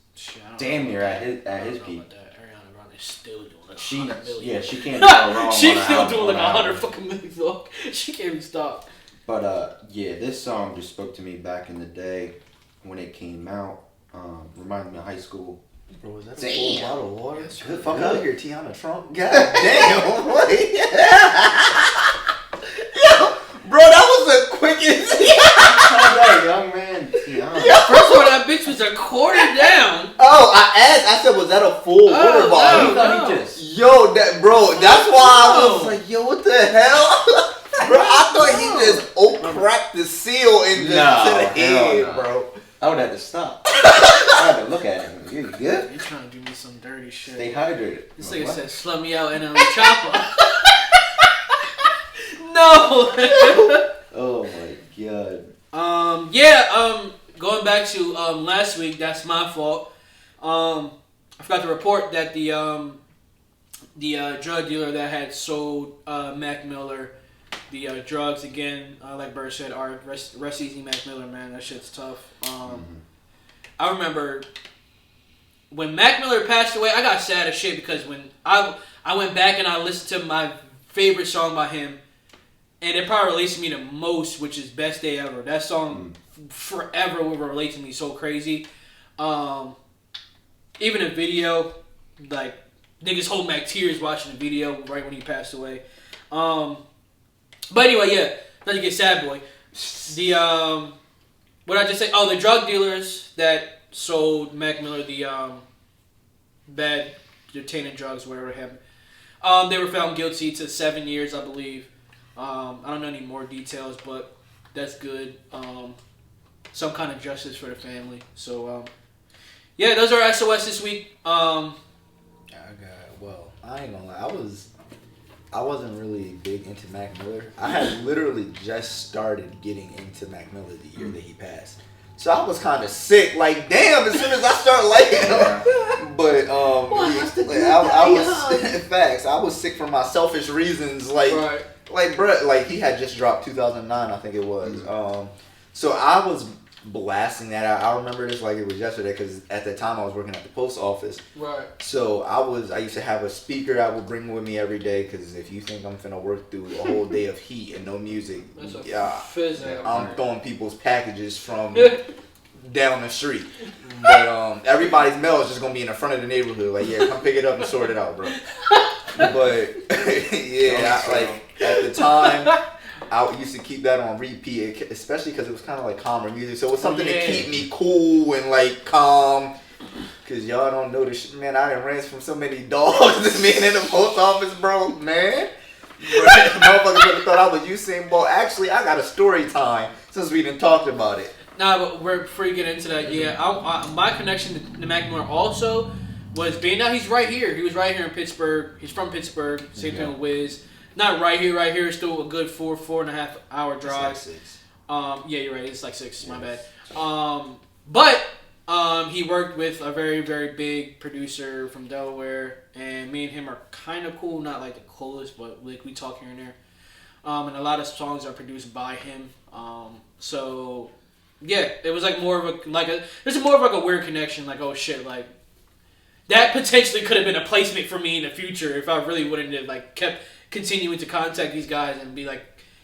damn near at his peak. Ariana Grande is still doing like She 100 million. she can't go wrong. She's on still an doing like album. 100 fucking million. Dog. She can't even stop. But yeah, this song just spoke to me back in the day when it came out. Reminded me of high school. Bro, is that Damn. a full bottle of water? Yes, Get the sir. fuck out of here, Tiana Trump. God damn. Wait. Yo, bro, that was the quickest. That young man, Tiana. First of all, that bitch was a quarter down. Oh, I said, was that a full water bottle? no. Thought he just. Yo, that's why I was like, yo, what the hell? Bro, I thought he just cracked the seal and just to the head, no. bro. I would have to stop. I had to look at him. You good? You're trying to do me some dirty shit. Stay hydrated. This Like, nigga what? said, "Slut me out and chopper." No. Oh my god. Going back to last week, that's my fault. I forgot to report that the drug dealer that had sold Mac Miller the drugs again, like Bird said, rest easy Mac Miller, man. That shit's tough. I remember when Mac Miller passed away, I got sad as shit because when I went back and I listened to my favorite song by him, and it probably relates to me the most, which is Best Day Ever. That song forever will relate to me so crazy. Even a video, like, niggas hold back tears watching the video right when he passed away. But anyway, yeah, not to get sad, boy. The, what did I just say? Oh, the drug dealers that sold Mac Miller the bad detaining drugs, whatever happened. They were found guilty to 7 years, I believe. I don't know any more details, but that's good. Some kind of justice for the family. So, yeah, those are SOS this week. Well, I ain't gonna lie. I wasn't really big into Mac Miller. I had literally just started getting into Mac Miller the year that he passed. So I was kind of sick. Like, damn, as soon as I started liking him. But, I was, facts, I was sick for my selfish reasons. Like, Right. like, bro, like he had just dropped 2009, I think it was. So I was blasting that out. I remember this like it was yesterday because at the time I was working at the post office. Right. So I used to have a speaker I would bring with me every day because if you think I'm finna work through a whole day of heat and no music, I'm throwing people's packages from down the street. But everybody's mail is just gonna be in the front of the neighborhood. Like, yeah, come pick it up and sort it out, bro. But yeah, like at the time, I used to keep that on repeat, especially because it was kind of like calmer music. So it was something to keep me cool and like calm. Cause y'all don't know this shit, man. I done ran from so many dogs this man in the post office, bro, man. Motherfuckers would have thought I was Usain Bolt. Actually, I got a story time since we done talked about it. Nah, but before you get into that, yeah, my connection to Mac Miller also was being that he's right here. He was right here in Pittsburgh. He's from Pittsburgh. Same thing with Wiz. Not right here. Still a good 4.5 hour drive. It's like 6. Yeah, you're right. It's like 6. My bad. But he worked with a very, very big producer from Delaware, and me and him are kind of cool. Not like the coolest, but like we talk here and there. And a lot of songs are produced by him. So yeah, it was like more of a weird connection. Like, oh shit, like that potentially could have been a placement for me in the future if I really wouldn't have like kept continuing to contact these guys and be like,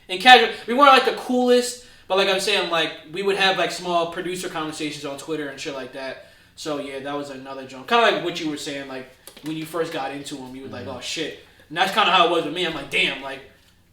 and casual. We weren't like the coolest, but like I'm saying, like we would have like small producer conversations on Twitter and shit like that. So yeah, that was another joke. Kind of like what you were saying, like when you first got into him, you were like, oh shit. And that's kind of how it was with me. I'm like, damn, like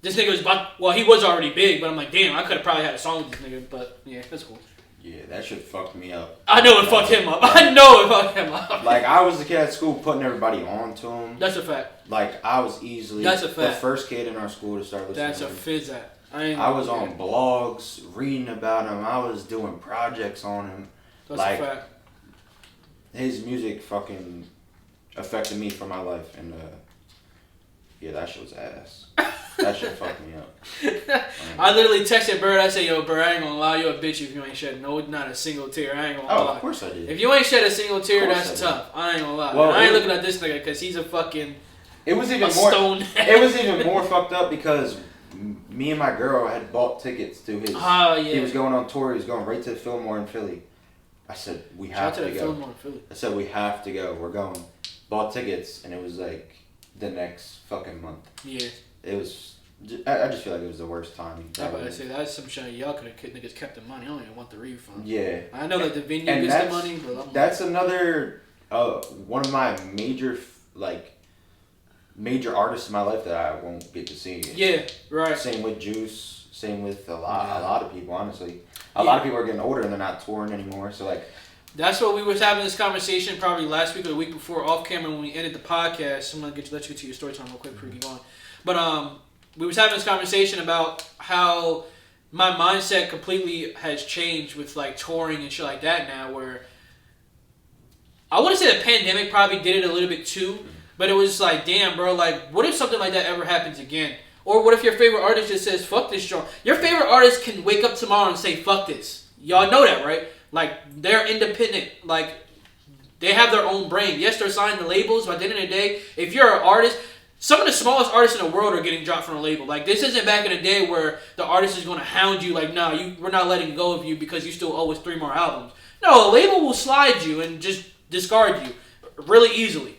this nigga was he was already big, but I'm like, damn, I could have probably had a song with this nigga. But yeah, that's cool. Yeah, that shit fucked me up. I know it fucked him up. I know it fucked him up. Like, I was the kid at school putting everybody on to him. That's a fact. Like, I was easily the first kid in our school to start listening to him. That's a fizz at. I was on blogs, reading about him. I was doing projects on him. That's a fact. His music fucking affected me for my life. And, yeah, that shit was ass. That shit fucked me up. I literally texted Bird. I said, yo, Bird, I ain't gonna lie. You a bitch if you ain't shed not a single tear. I ain't gonna lie. Oh, of course I did. If you ain't shed a single tear, that's tough. I ain't gonna lie. Well, I ain't looking at this nigga because he's a fucking It was even more fucked up because me and my girl had bought tickets to his. Oh, yeah. He was going on tour. He was going right to the Fillmore in Philly. I said, we have to go. Fillmore in Philly. I said, we have to go. We're going. Bought tickets, and it was like the next fucking month. Yeah. It was. I just feel like it was the worst timing. I about to say that's some shit. Y'all could have niggas kept the money. I don't even want the refund. Yeah. I know that the venue gets the money, but that's another one of my major artists in my life that I won't get to see. Yeah. Right. Same with Juice. Same with a lot of people. Honestly, a lot of people are getting older and they're not touring anymore. So like. That's what we was having this conversation probably last week or the week before off camera when we ended the podcast. I'm gonna let you get to your story time real quick before you keep going. But we was having this conversation about how my mindset completely has changed with like touring and shit like that now, where I wouldn't say the pandemic probably did it a little bit too, but it was like, damn, bro, like what if something like that ever happens again? Or what if your favorite artist just says, fuck this joint? Your favorite artist can wake up tomorrow and say, fuck this. Y'all know that, right? Like, they're independent. Like, they have their own brain. Yes, they're signed to labels, but at the end of the day, if you're an artist, some of the smallest artists in the world are getting dropped from a label. Like, this isn't back in the day where the artist is going to hound you like, nah, we're not letting go of you because you still owe us 3 more albums. No, a label will slide you and just discard you really easily.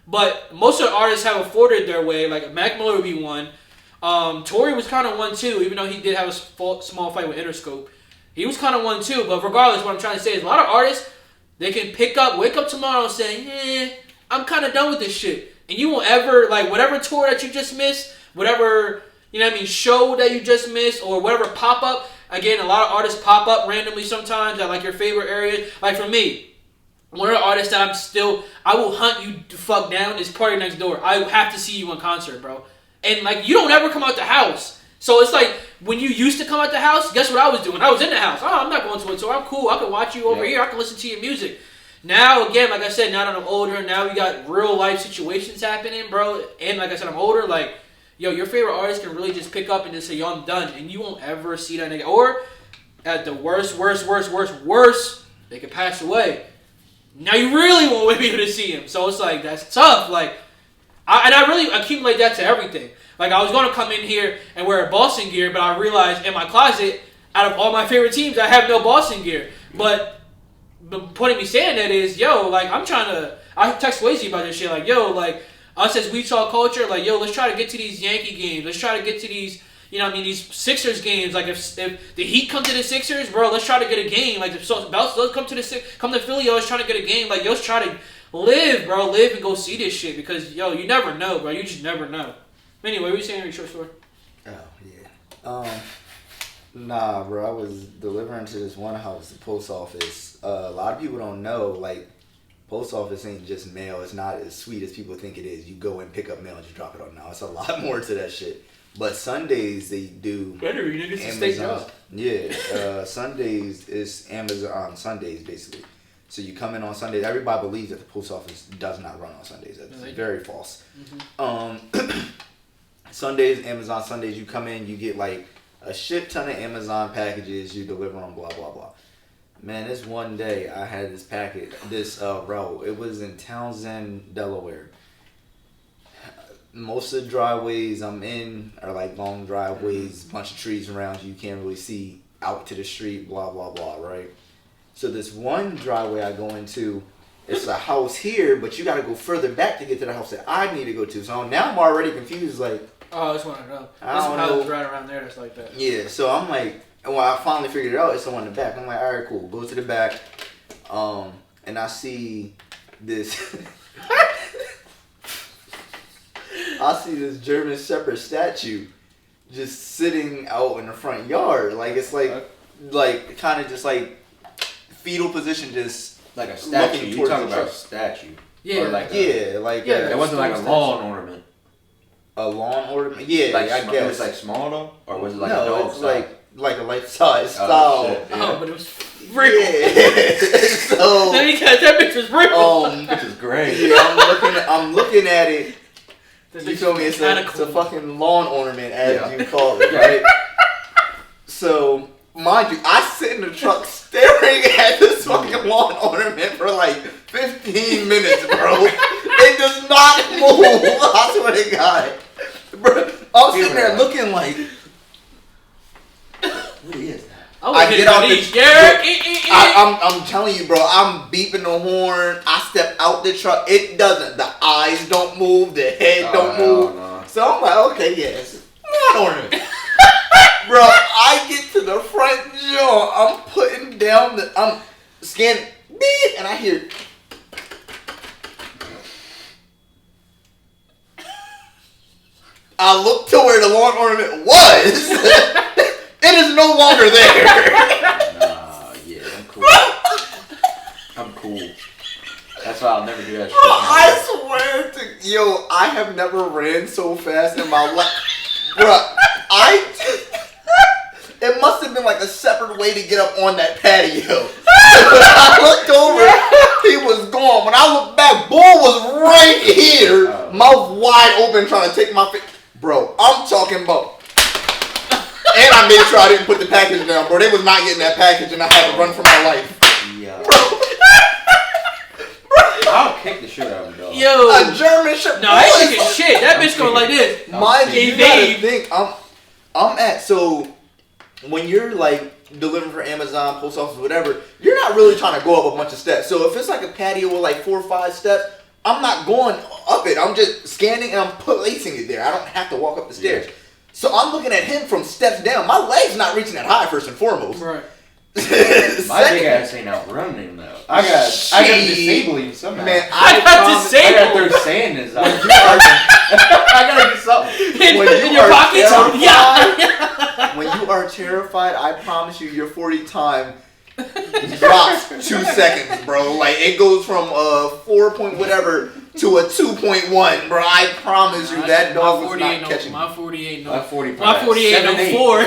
But most of the artists have afforded their way. Like, Mac Miller would be one. Tory was kind of one, too, even though he did have a small fight with Interscope. He was kind of one, too. But regardless, what I'm trying to say is a lot of artists, they can wake up tomorrow and say, I'm kind of done with this shit. And you won't ever, like, whatever tour that you just missed, whatever, you know what I mean, show that you just missed, or whatever pop-up. Again, a lot of artists pop up randomly sometimes at, like, your favorite area. Like, for me, one of the artists that I will hunt you the fuck down is Party Next Door. I have to see you in concert, bro. And, like, you don't ever come out the house. So it's like, when you used to come out the house, guess what I was doing? I was in the house. Oh, I'm not going to it, so I'm cool. I can watch you over here. I can listen to your music. Now, again, like I said, now that I'm older, now we got real life situations happening, bro. And like I said, I'm older. Like, yo, your favorite artist can really just pick up and just say, yo, I'm done. And you won't ever see that nigga. Or, at the worst, they could pass away. Now you really won't be able to see him. So it's like, that's tough. Like, I really accumulate that to everything. Like, I was going to come in here and wear Boston gear, but I realized in my closet, out of all my favorite teams, I have no Boston gear. But the point of me saying that is, yo, like, I text Swayze about this shit, like, yo, like, us as We Talk Culture, like, yo, let's try to get to these Yankee games. Let's try to get to these, you know what I mean, these Sixers games. Like, if the Heat come to the Sixers, bro, let's try to get a game. Like, if let's come to Philly, yo, let's try to get a game. Like, yo, let's try to live, bro. Live and go see this shit because, yo, you never know, bro. You just never know. Anyway, what were you saying in your short story? Oh, yeah. Nah, bro, I was delivering to this one house, the post office. A lot of people don't know, like, post office ain't just mail. It's not as sweet as people think it is. You go and pick up mail and just drop it off now. It's a lot more to that shit. But Sundays, they do Better, you niggas to stay job. Yeah, Sundays is Amazon Sundays, basically. So you come in on Sundays. Everybody believes that the post office does not run on Sundays. That's very false. Mm-hmm. Sundays, Amazon Sundays, you come in, you get like a shit ton of Amazon packages, you deliver on blah, blah, blah. Man, this one day I had this packet, row. It was in Townsend, Delaware. Most of the driveways I'm in are like long driveways, bunch of trees around you can't really see out to the street, blah, blah, blah, right? So this one driveway I go into, it's a house here, but you got to go further back to get to the house that I need to go to. So now I'm already confused, like... Oh, it's one of them. There's some houses right around there that's like that. Yeah, so I'm like... Well, I finally figured it out. It's the one in the back. I'm like, all right, cool. Go to the back. And I see this... I see this German Shepherd statue just sitting out in the front yard. Like, it's like kind of just like fetal position, just like a statue. You talking about a statue? Yeah, it wasn't like a lawn ornament. A lawn ornament? Yeah, like, I guess. It was like small though, or was it like no, a dog it's size? like a life size style. Shit, yeah. Oh, but it was real. Yeah. So that bitch was real. Which is great. Yeah, I'm looking at it. You feel me? It's a fucking lawn ornament, as you call it, right? So, mind you, I sit in the truck staring at this fucking lawn ornament for like 15 minutes, bro. It does not move. I swear to God. Bro, I'm sitting there looking like, what is that? I get out I'm telling you, bro, I'm beeping the horn. I step out the truck. It doesn't. The eyes don't move. The head don't move. No. So I'm like, okay, yes. Lawn ornament. Bro, I get to the front door. I'm putting down I'm scanning, beep, and I hear. I look to where the lawn ornament was. It is no longer there. Nah, yeah, I'm cool. I'm cool. That's why I'll never do that shit. Bro, I swear to I have never ran so fast in my life. Bro, it must have been like a separate way to get up on that patio. When I looked over, he was gone. When I looked back, Bull was right here, mouth wide open, trying to take my face. Bro, I'm talking about. And I made sure I didn't put the package down, bro. They was not getting that package, and I had to run for my life. Yeah. Bro. I'll kick the shit out of the dog. Yo, a German Shepherd. No, I ain't kicking shit. That bitch going like this. Mind you gotta think. I'm at so when you're like delivering for Amazon, post office, whatever. You're not really trying to go up a bunch of steps. So if it's like a patio with like 4 or 5 steps, I'm not going up it. I'm just scanning and I'm placing it there. I don't have to walk up the stairs. Yeah. So I'm looking at him from steps down. My leg's not reaching that high, first and foremost. Right. My big ass ain't outrunning though. I got to disable him somehow. Man, I got throw sand in his eyes. I gotta do something. In your pockets? Yeah. When you are terrified, I promise you, your 40 time drops 2 seconds, bro. Like it goes from 4 point whatever to a 2.1, bro. I promise you that dog was not catching. My 40 ain't no. My 40 ain't no 4.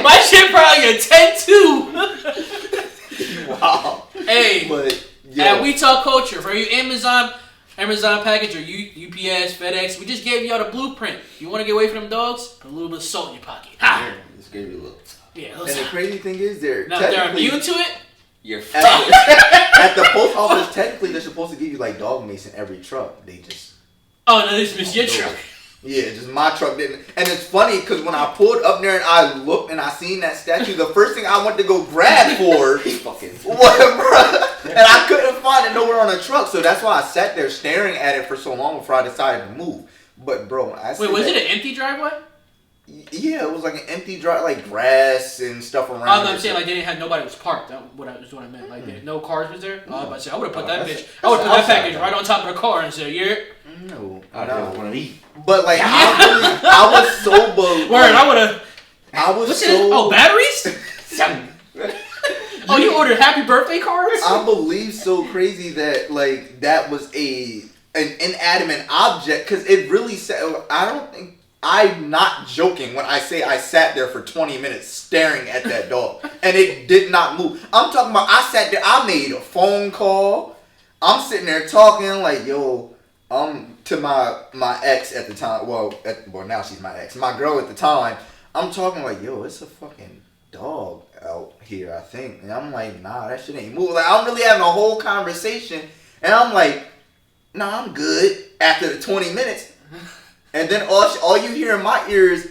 My shit probably a 10-2. Wow. Hey, but at We Talk Culture, for you Amazon package or UPS, FedEx, we just gave y'all the blueprint. You want to get away from them dogs? Put a little bit of salt in your pocket. Ha! Just gave you a little. Yeah. And the crazy thing is, they're immune to it. You're at the post office. Technically, they're supposed to give you like dog mace in every truck. They just. Oh no, this is your truck. Yeah, just my truck didn't. And it's funny because when I pulled up there and I looked and I seen that statue, the first thing I went to go grab for what, bro? And I couldn't find it nowhere on the truck, so that's why I sat there staring at it for so long before I decided to move. But bro, wait, was it an empty driveway? Yeah, it was like an empty drive, like grass and stuff around. I'm saying like they didn't have nobody was parked. That's what I meant. Like no cars was there. I would have put that bitch. I would have put that package right on top of the car and said, "Yeah." No, I don't want to eat. But like I was so Word, I would have. I was what's so. This? Oh, batteries. Oh, you ordered happy birthday cards? I believe so crazy that like that was an inanimate object because it really said. I don't think. I'm not joking when I say I sat there for 20 minutes staring at that dog and it did not move. I'm talking about I sat there, I made a phone call. I'm sitting there talking like, yo, to my ex at the time. Well, now she's my ex. My girl at the time. I'm talking like, yo, it's a fucking dog out here, I think. And I'm like, nah, that shit ain't moving. Like, I'm really having a whole conversation and I'm like, nah, I'm good after the 20 minutes. And then all you hear in my ears,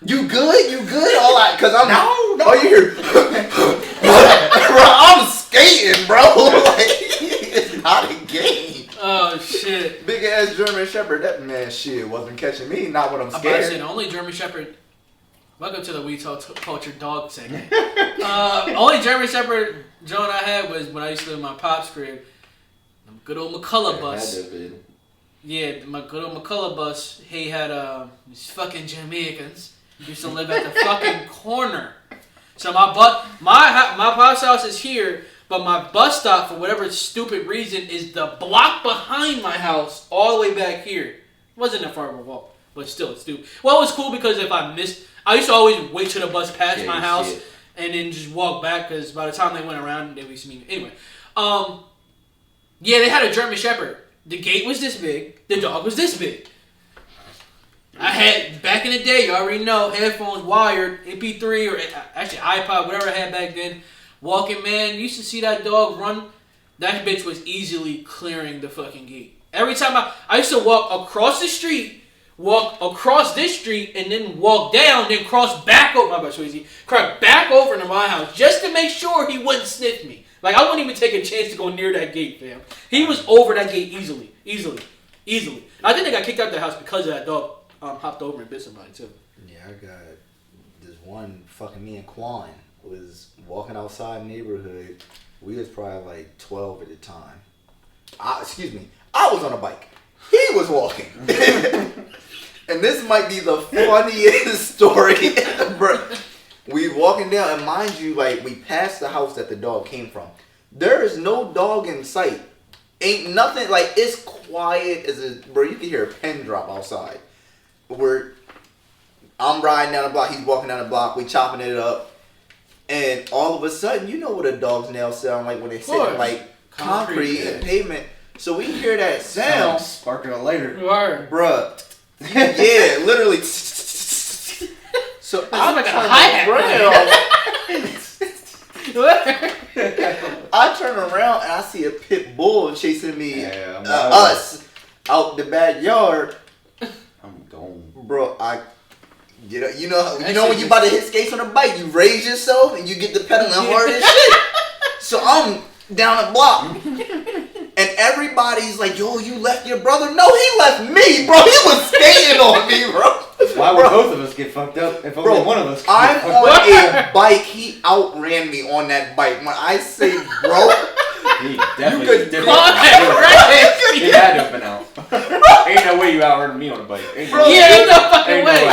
you good? All I, cause I'm no. All you hear, bro, I'm skating, bro. Like it's not a game. Oh shit! Big ass German Shepherd, that man shit wasn't catching me. Not when I'm scared. I'm the only German Shepherd. Welcome to the We Talk Culture Dog segment. Only German Shepherd Joan I had was when I used to live in my pop's crib. Good old McCullough bus. Yeah, my good old McCullough bus, he had these fucking Jamaicans used to live at the fucking corner. So my pop's house is here, but my bus stop, for whatever stupid reason, is the block behind my house, all the way back here. It wasn't that far of a walk, but still, it's stupid. Well, it was cool because if I missed, I used to always wait till the bus passed my house and then just walk back because by the time they went around, they would see me. Anyway, yeah, they had a German Shepherd. The gate was this big. The dog was this big. I had, back in the day, you already know, headphones wired, MP3 or actually iPod, whatever I had back then. Walking, man, used to see that dog run. That bitch was easily clearing the fucking gate. Every time I used to walk across the street, walk across this street, and then walk down, then cross back over, my bad, so easy, cross back over to my house just to make sure he wouldn't sniff me. Like, I wouldn't even take a chance to go near that gate, fam. He was over that gate easily. I think they got kicked out of the house because of that dog hopped over and bit somebody, too. Yeah, I got this one, fucking me and Quan was walking outside the neighborhood. We was probably like 12 at the time. I was on a bike. He was walking. And this might be the funniest story ever. We walking down, and mind you, like, we passed the house that the dog came from. There is no dog in sight. Ain't nothing, like, it's quiet as a, bro, you can hear a pin drop outside. I'm riding down the block, he's walking down the block, we chopping it up, and all of a sudden, you know what a dog's nails sound like when they sit in, like, concrete and pavement. So we hear that sound. Sparking a lighter. Bruh. Yeah, literally. So I turn around and I see a pit bull chasing me, us, out the backyard. I'm gone, bro. You know when you about to hit skates on a bike, you raise yourself and you get the pedaling hard as shit. So I'm down the block, and everybody's like, "Yo, you left your brother?" No, he left me, bro. He was skating on me, bro. Why would both of us get fucked up if only one of us? I'm on a bike. He outran me on that bike. When I say, bro, he definitely did. He had to have been out. Ain't no way you outran me on a bike. Ain't no fucking way.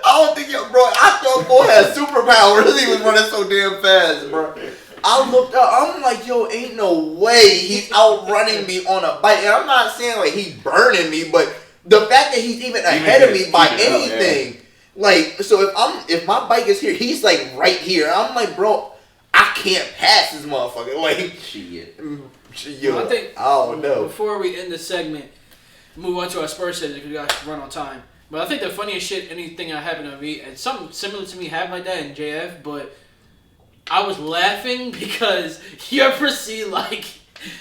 I don't think bro. I thought boy had superpowers. He was running so damn fast, bro. I looked up. I'm like, yo, ain't no way he's outrunning me on a bike. And I'm not saying like he's burning me, but the fact that he's even ahead of me by anything, like, so if my bike is here, he's like right here. I'm like, bro, I can't pass this motherfucker. Like, shit. Yo, I don't know. Before we end the segment, move on to our Spurs segment because we got to run on time. But I think the funniest shit, anything that happened to me, and something similar to me happened like that in JF, but I was laughing because you ever see, like,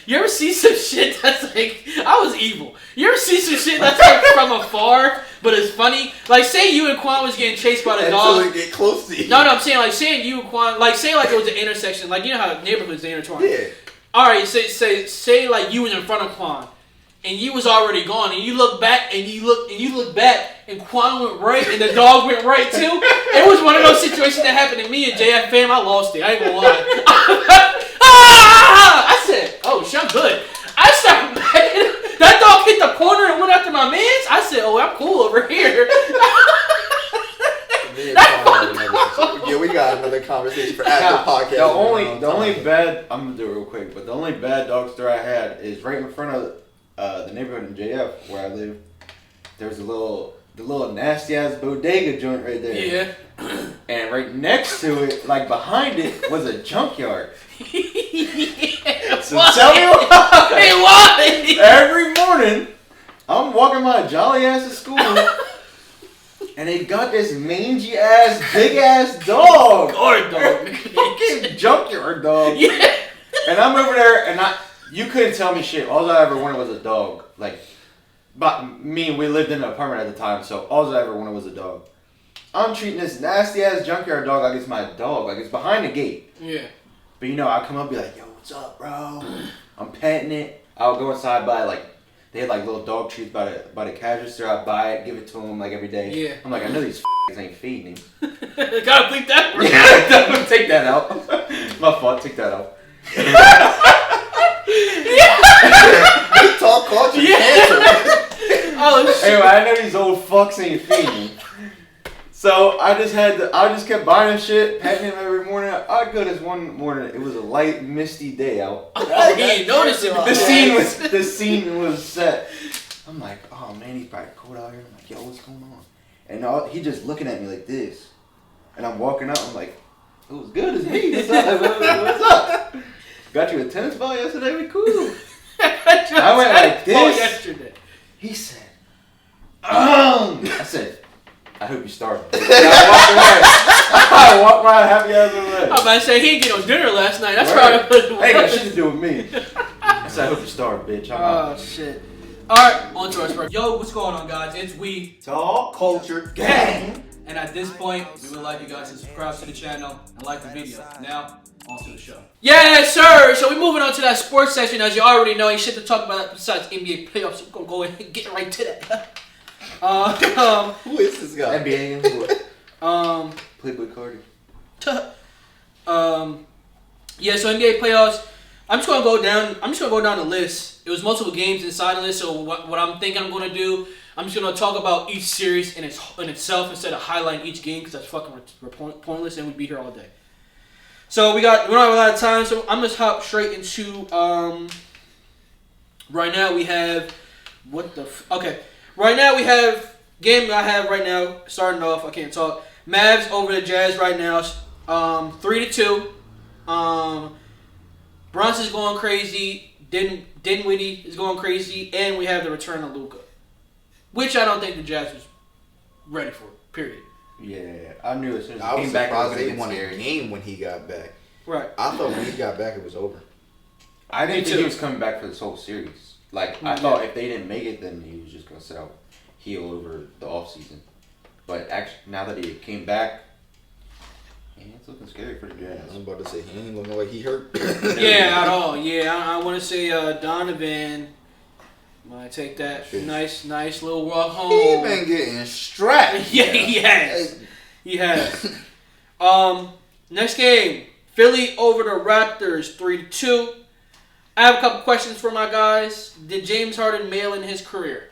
You ever see some shit that's like, I was evil. You ever see some shit that's like from afar, but it's funny? Like, say you and Quan was getting chased by the dog. Until they get close to you. No, I'm saying like, saying you and Quan, like, say like it was an intersection, like you know how neighborhoods they intertwine. Yeah. All right, say like you was in front of Quan, and you was already gone, and you look back, and you look back, and Quan went right, and the dog went right too. It was one of those situations that happened to me and JF fam. I lost it. I ain't gonna lie. I said, "Oh, shit, I'm good." I started backing. That dog hit the corner and went after my mans. I said, "Oh, I'm cool over here." Yeah, we got another conversation for after the podcast. The only bad, I'm gonna do it real quick, but the only bad dog story I had is right in front of the neighborhood in JF where I live. There's the little nasty ass bodega joint right there. Yeah. And right next to it, like behind it, was a junkyard. Yeah, So tell me why. Hey, why? Every morning, I'm walking my jolly ass to school. And they got this mangy ass, big ass dog. Guard dog. Fucking junkyard dog. Yeah. And I'm over there, and you couldn't tell me shit. All I ever wanted was a dog. Like, but we lived in an apartment at the time, so all I ever wanted was a dog. I'm treating this nasty ass junkyard dog like it's my dog, like it's behind the gate. Yeah. But I come up and be like, yo, what's up, bro? I'm petting it. I'll go inside, buy they had like little dog treats by the cash register. I buy it, give it to him like every day. Yeah. I'm like, I know these ain't feeding him. Gotta bleep that. Yeah, take that out. My fault, take that out. We talk culture. Yeah. Oh shit. Anyway, I know these old fucks ain't feeding. So I just kept buying him shit, petting him every morning. I go this one morning, it was a light, misty day out. Oh, he ain't noticed it. The scene was set. I'm like, oh man, he's probably cold out here. I'm like, yo, what's going on? And he just looking at me like this. And I'm walking out, I'm like, it was good as me. What's up? What's up? Got you a tennis ball yesterday? We cool. I went like this. Yesterday. He said, I said, I hope you starved. I walked away. I walked my happy ass away. I'm about to say, he didn't get no dinner last night. That's probably what Hey, got shit to do with me. I said, I hope you starved, bitch. I'm out. Shit. Alright, on to our first. Yo, what's going on, guys? It's We Talk Culture Gang. And at this point, we would like you guys to subscribe to the channel and like the video. Now, on to the show. Yes, sir! So we're moving on to that sports section. As you already know, ain't shit to talk about besides NBA playoffs. So we're gonna go ahead and get right to that. Who is this guy? NBA and Playboy Cardi. Yeah, so NBA playoffs. I'm just gonna go down the list. It was multiple games inside the list, so what I'm thinking I'm gonna do, I'm just gonna talk about each series in itself instead of highlighting each game because that's fucking pointless and we'd be here all day. So we don't have a lot of time, so I'm just hop straight into right now we have right now we have game I have right now starting off. I can't talk. Mavs over the Jazz right now, 3-2. Brunson's going crazy. Dinwiddie is going crazy, and we have the return of Luka, which I don't think the Jazz was ready for. Period. Yeah, I knew as soon as I he was came back, surprised they won a game when he got back. Right. I thought when he got back, it was over. I didn't think he was coming back for this whole series. Like, I thought if they didn't make it, then he was just going to sit out heel over the offseason. But actually, now that he came back, it's looking scary for the Jazz. I was about to say, he ain't looking like he hurt. Yeah, at all. Yeah, I want to say Donovan might take that nice little walk home. He been getting strapped. Yeah, he has. Next game, Philly over the Raptors, 3-2. I have a couple questions for my guys. Did James Harden mail in his career?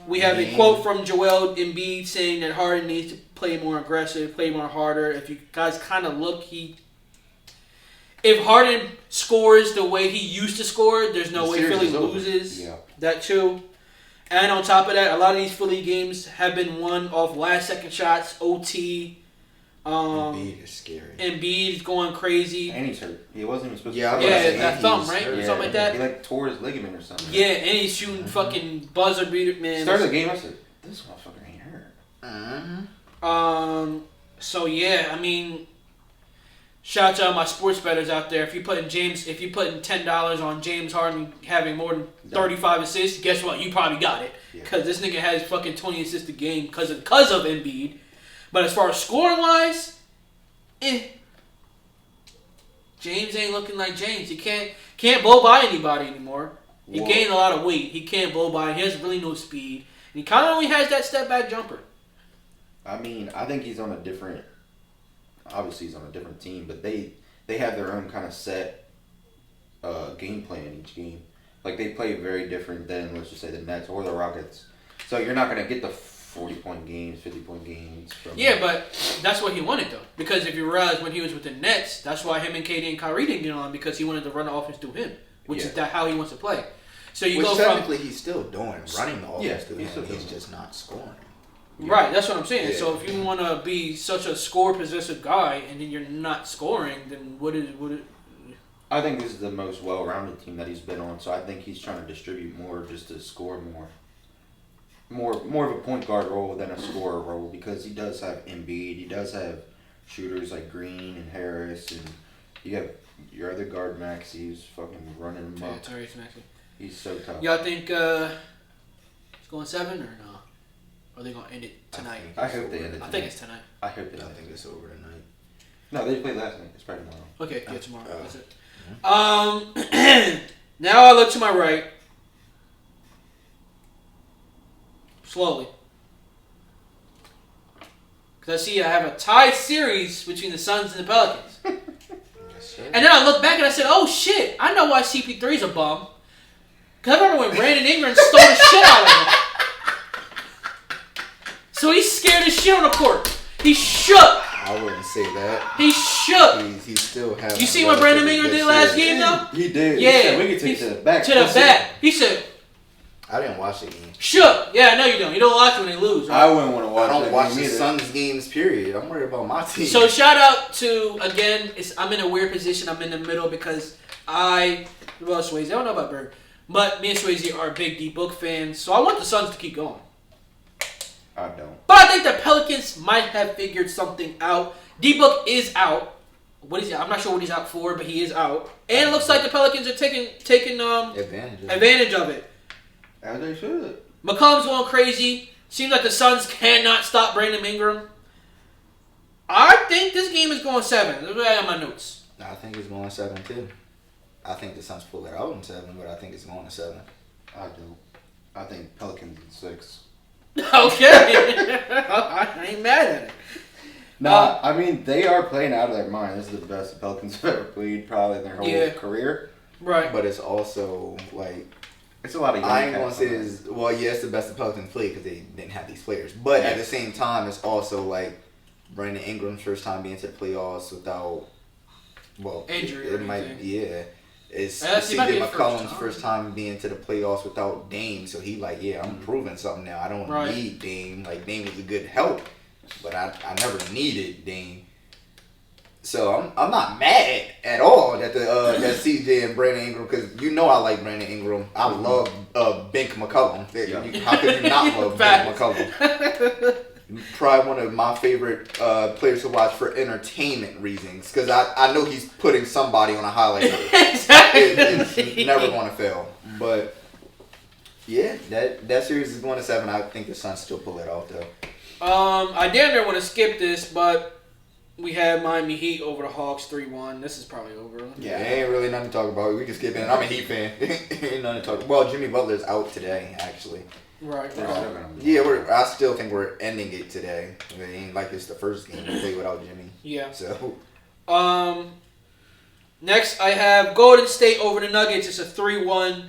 We have a quote from Joel Embiid saying that Harden needs to play more aggressive, play more harder. If you guys kind of look, if Harden scores the way he used to score, there's no way Philly loses. Yeah. That too. And on top of that, a lot of these Philly games have been won off last-second shots, OT. Embiid is scary. Embiid is going crazy. And he's hurt. He wasn't even supposed to. Yeah, that thumb, right? Yeah, something like that. He tore his ligament or something. Yeah, and he's shooting fucking buzzer beater, man. Started the game, I said, this motherfucker ain't hurt. So yeah, I mean, shout out to all my sports bettors out there. If you putting $10 on James Harden having more than 35 assists, guess what? You probably got it. Because this nigga has fucking 20 assists a game because of Embiid. But as far as scoring wise, James ain't looking like James. He can't blow by anybody anymore. He gained a lot of weight. He can't blow by. He has really no speed. And he kind of only has that step back jumper. I mean, I think he's on a different. Obviously, he's on a different team, but they have their own kind of set game plan each game. Like, they play very different than, let's just say, the Nets or the Rockets. So you're not going to get the 40-point games, 50-point games. But that's what he wanted, though. Because if you realize when he was with the Nets, that's why him and KD and Kyrie didn't get on, because he wanted to run the offense through him, which is how he wants to play. So you go technically he's still running the offense through him. He's just not scoring. Yeah. Right, that's what I'm saying. Yeah. So if you want to be such a score-possessive guy and then you're not scoring, then what is it? I think this is the most well-rounded team that he's been on, so I think he's trying to distribute more just to score more of a point guard role than a scorer role, because he does have Embiid, he does have shooters like Green and Harris, and you have your other guard Maxey who's fucking running him up. Tyrese Maxey. He's so tough. Y'all think it's going 7 or no? Or are they going to end it tonight? I hope they end it tonight. I think it's tonight. I hope they end it. I think it's over tonight. No, they played last night. It's probably tomorrow. Okay, yeah, tomorrow. That's it. Now I look to my right. Slowly. Because I see I have a tie series between the Suns and the Pelicans. And then I look back and I said, oh shit, I know why CP3's a bum. Because I remember when Brandon Ingram stole the shit out of him. So he's scared as shit on the court. He shook. I wouldn't say that. He shook. He still has. You see what Brandon Ingram did last game though? He did. Yeah. We can take it to the back. To the back. He said. I didn't watch the game. Shook. Yeah, I know you don't. You don't watch when they lose, right? I wouldn't want to watch. I don't watch the Suns games. Period. I'm worried about my team. So shout out to I'm in a weird position. I'm in the middle because Swayze. I don't know about Bird, but me and Swayze are big D Book fans. So I want the Suns to keep going. I don't. But I think the Pelicans might have figured something out. D Book is out. What is he? I'm not sure what he's out for, but he is out. And it looks like the Pelicans are taking advantage of it. As they should. McCollum's going crazy. Seems like the Suns cannot stop Brandon Ingram. I think this game is going 7. That's what I got my notes. I think it's going 7 too. I think the Suns pull it out in 7, but I think it's going to 7. I don't. I think Pelicans in 6. Okay. I ain't mad at it. No, I mean, they are playing out of their mind. This is the best the Pelicans have ever played, probably in their whole career. Right. But it's also, like... It's a lot of young I ain't going to say it's... Well, yeah, it's the best the Pelicans played because they didn't have these players. But at the same time, it's also, like, Brandon Ingram's first time being to the playoffs without... Well, injury it might... Yeah. It's C.J. McCollum's first time being to the playoffs without Dame. So he like, I'm proving something now. I don't need Dame. Like, Dame was a good help. But I never needed Dame. So I'm not mad at all that that CJ and Brandon Ingram, because you know I like Brandon Ingram. I love Bink McCollum. How could you not love Bink McCollum? Probably one of my favorite players to watch for entertainment reasons, because I know he's putting somebody on a highlight reel. Exactly. It's never going to fail. But yeah, that series is going to 7. I think the Suns still pull it off though. I damn near want to skip this, but we have Miami Heat over the Hawks 3-1. This is probably over. Yeah, ain't really nothing to talk about. We can skip it. I'm a Heat fan. Ain't nothing to talk about. Well, Jimmy Butler's out today, actually. Right. Yeah, I still think we're ending it today. It ain't like it's the first game we play without Jimmy. Yeah. So. Next, I have Golden State over the Nuggets. It's a 3-1.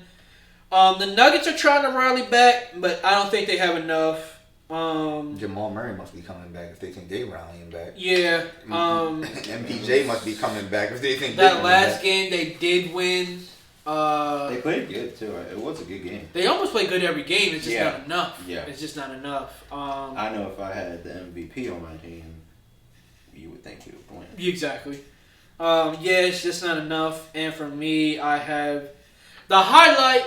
The Nuggets are trying to rally back, but I don't think they have enough. Jamal Murray must be coming back if they think they rallying back. Yeah. MPJ must be coming back if they think that last game they did win. They played good too. It was a good game. They almost play good every game. It's just not enough. Yeah. It's just not enough. I know if I had the MVP on my team, you would think we would win. Exactly. It's just not enough. And for me, I have the highlight,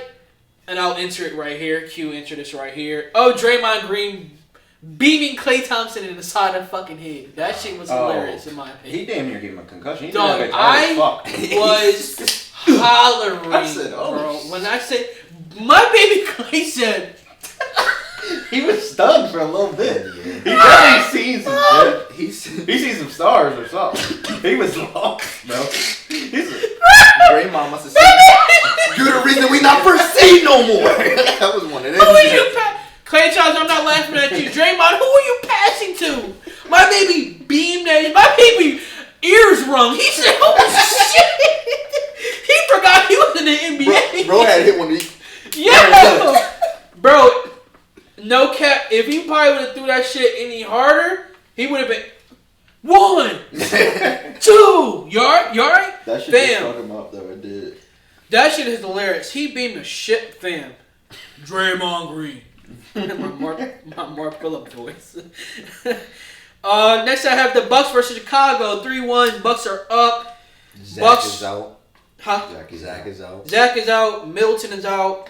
and I'll enter it right here. Q, enter this right here. Oh, Draymond Green beaming Klay Thompson in the side of the fucking head. That shit was hilarious in my opinion. He damn near gave him a concussion. He Dog, I was hollering, I said, bro. When I said, my baby Klay said, he was stunned for a little bit. Yeah. He definitely seen some shit. He seen some stars or something. He was lost, bro. Draymond must have said, "You're the reason we not first seed no more." That was one of them. Who are you Klay Thompson, I'm not laughing at you. Draymond, who are you passing to? My baby beamed at you. My baby ears rung. He said, "Oh shit!" He forgot he was in the NBA. Bro had hit one of these. Yeah, bro. No cap. If he probably would have threw that shit any harder, he would have been 1, 2. You alright? That shit just fucked him up though. It did. That shit is hilarious. He beamed the shit, fam. Draymond Green. my Mark Phillip voice. Next I have the Bucks versus Chicago. 3-1. Bucks are up. Zach is out. Huh? Zach is out. Zach is out. Middleton is out.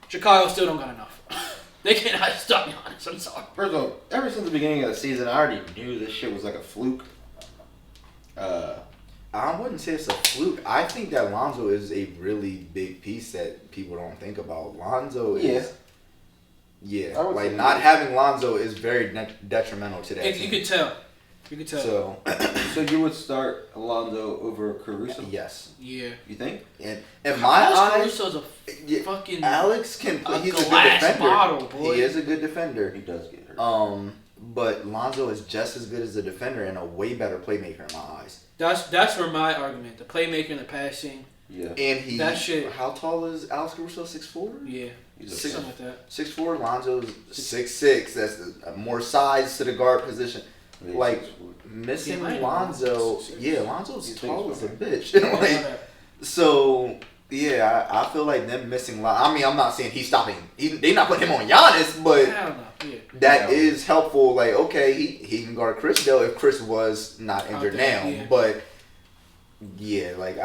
Chicago still don't got enough. They cannot stop Giannis. I'm sorry. First of all, ever since the beginning of the season, I already knew this shit was like a fluke. I wouldn't say it's a fluke. I think that Lonzo is a really big piece that people don't think about. Lonzo is... Yeah. Like, not having Lonzo is very detrimental to that team. You could tell. You could tell. So you would start Alonzo over Caruso? Yes. Yeah. You think? In my eyes... Caruso's a fucking... Alex can play. He's a good glass defender. Bottle, boy. He is a good defender. He does get hurt. But Lonzo is just as good as a defender and a way better playmaker in my eyes. That's where my argument. The playmaking, the passing. Yeah. And that shit. How tall is Alex Caruso? 6'4"? Yeah. He's something like that. 6'4". Lonzo's 6'6". That's more size to the guard position. Like, missing Lonzo. Yeah, Lonzo's tall as a bitch. So, yeah, I feel like them missing Lonzo. I mean, I'm not saying he's stopping. They not putting him on Giannis, but that is helpful. Like, okay, he can guard Chris though if Chris was not injured now. Yeah. But, yeah, like,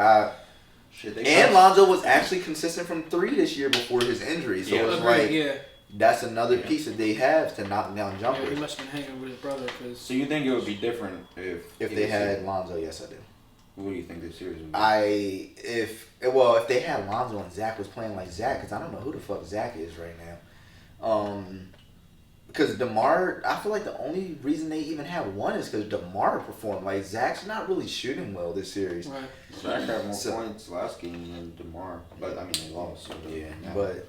and Lonzo was actually consistent from 3 this year before his injury. So it's like, that's another piece that they have to knock down jumpers. Yeah, he must have been hanging with his brother. So you think it would be different if they had Lonzo? Yes, I do. What do you think this series would be? If they had Lonzo and Zach was playing like Zach, because I don't know who the fuck Zach is right now. Because DeMar, I feel like the only reason they even have one is because DeMar performed. Like, Zach's not really shooting well this series. Right. Zach had more points last game than DeMar, but I mean they lost. So yeah, but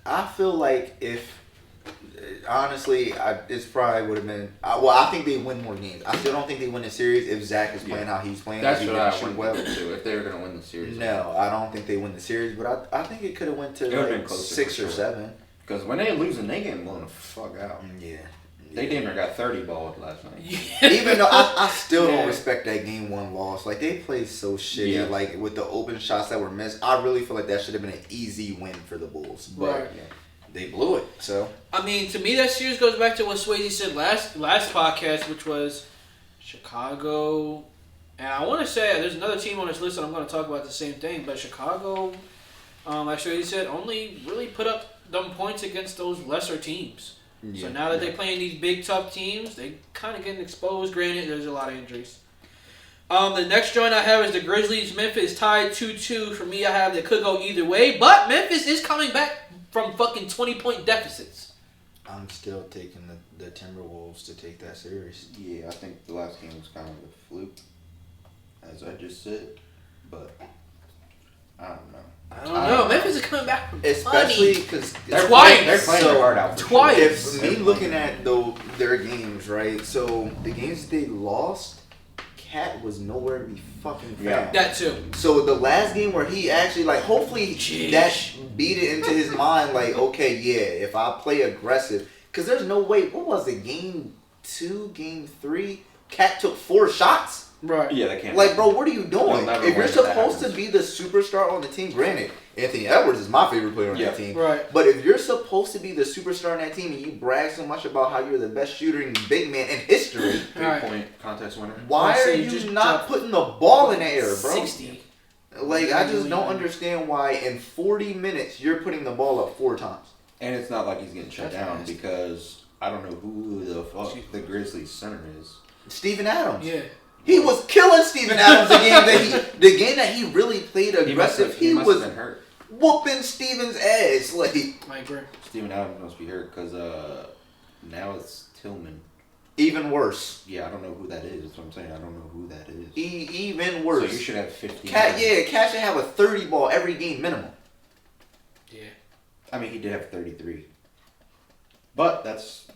I feel like if honestly, it's probably would have been. I think they win more games. I still don't think they win the series if Zach is playing how he's playing. That's what I want them to. If they were going to win the series. No, I don't think they win the series, but I think it could have went to like 6 or 7. Because when they losing, they getting blown the fuck out. Yeah. They damn near got 30 balled last night. Yeah. Even though I still don't respect that game 1 loss. Like, they played so shitty. Yeah. Like, with the open shots that were missed, I really feel like that should have been an easy win for the Bulls. But they blew it. So I mean, to me, that series goes back to what Swayze said last podcast, which was Chicago. And I want to say there's another team on this list that I'm going to talk about the same thing. But Chicago, like Swayze said, only really put up them points against those lesser teams. Yeah. So now that they're playing these big, tough teams, they kind of getting exposed. Granted, there's a lot of injuries. The next joint I have is the Grizzlies. Memphis tied 2-2. For me, I have that could go either way. But Memphis is coming back from fucking 20-point deficits. I'm still taking the Timberwolves to take that series. Yeah, I think the last game was kind of a fluke, as I just said. But I don't know. I don't know. Memphis is coming back from especially because they're playing their heart out. Twice. If me looking at their games, right? So the games they lost, Cat was nowhere to be fucking found. Yeah. That too. So the last game where he actually hopefully that beat it into his mind, okay, yeah, if I play aggressive, because there's no way. What was it? Game 2, game 3, Cat took 4 shots. Right. Yeah, they can't. Bro, what are you doing? If you're supposed to be the superstar on the team, granted, Anthony Edwards is my favorite player on that team. Right. But if you're supposed to be the superstar on that team and you brag so much about how you're the best shooting big man in history, 3-point contest winner. Why are you not putting the ball in the air, bro? 60. I just don't understand why in 40 minutes you're putting the ball up 4 times. And it's not like he's getting shut down nasty. because I don't know who the fuck the Grizzlies center is. Steven Adams. Yeah. He was killing Steven Adams the game that he really played aggressive. He must was have been hurt. whooping Steven's ass. Like, I agree. Steven Adams must be hurt because now it's Tillman. Even worse. Yeah, I don't know who that is. That's what I'm saying. I don't know who that is. Even worse. So you should have 15. Cat should have a 30 ball every game minimum. Yeah. I mean, he did have 33. But that's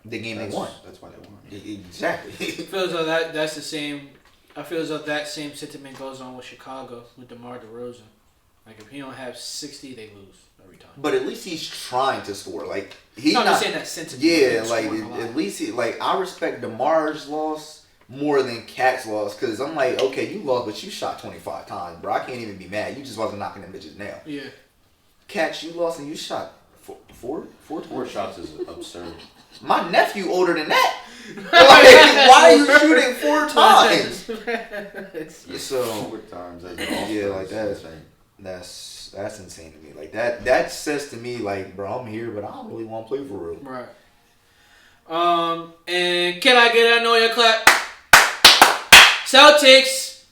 the game they won. That's why they won. Yeah. Exactly. I feel as though that's the same. I feel as though that same sentiment goes on with Chicago with DeMar DeRozan. Like if he don't have 60, they lose every time. But at least he's trying to score. Like he's not not saying that sentiment. Yeah, like at least I respect DeMar's loss more than Cat's loss because I'm like, okay, you lost, but you shot 25 times, bro. I can't even be mad. You just wasn't knocking them bitches down. Yeah. Cat, you lost and you shot four shots is absurd. My nephew older than that. Like, why are you shooting 4 times? So 4 times. Yeah, like that's insane to me. Like that says to me like, bro, I'm here, but I don't really want to play for real. Right. And can I get an Noya clap? Celtics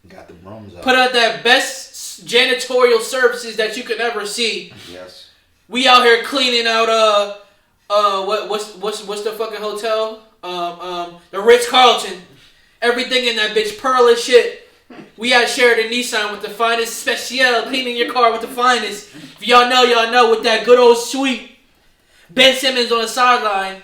got the drums up. Put out that best janitorial services that you could ever see. Yes. We out here cleaning out what's the fucking hotel? The Ritz-Carlton. Everything in that bitch pearl as shit. We at Sheridan Nissan with the finest special, cleaning your car with the finest. If y'all know with that good old sweep. Ben Simmons on the sideline.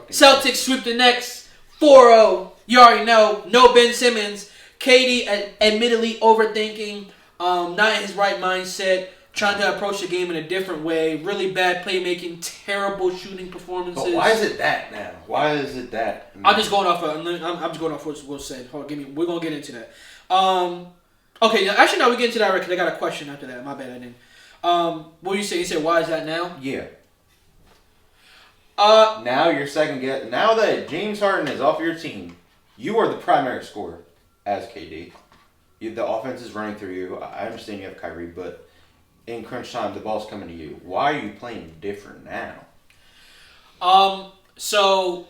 Celtics sweep the next 4-0. You already know. No Ben Simmons. KD admittedly overthinking. Not in his right mindset. Trying to approach the game in a different way. Really bad playmaking. Terrible shooting performances. But why is it that now? Why is it that? I'm just going off what Will said. Hold on, we're gonna get into that. Okay, actually no, we get into that right because I got a question after that. My bad, I didn't. What did you say? You said why is that now? Yeah. Now you're second guess. Now that James Harden is off your team, you are the primary scorer as KD. The offense is running through you. I understand you have Kyrie, but in crunch time, the ball's coming to you. Why are you playing different now? So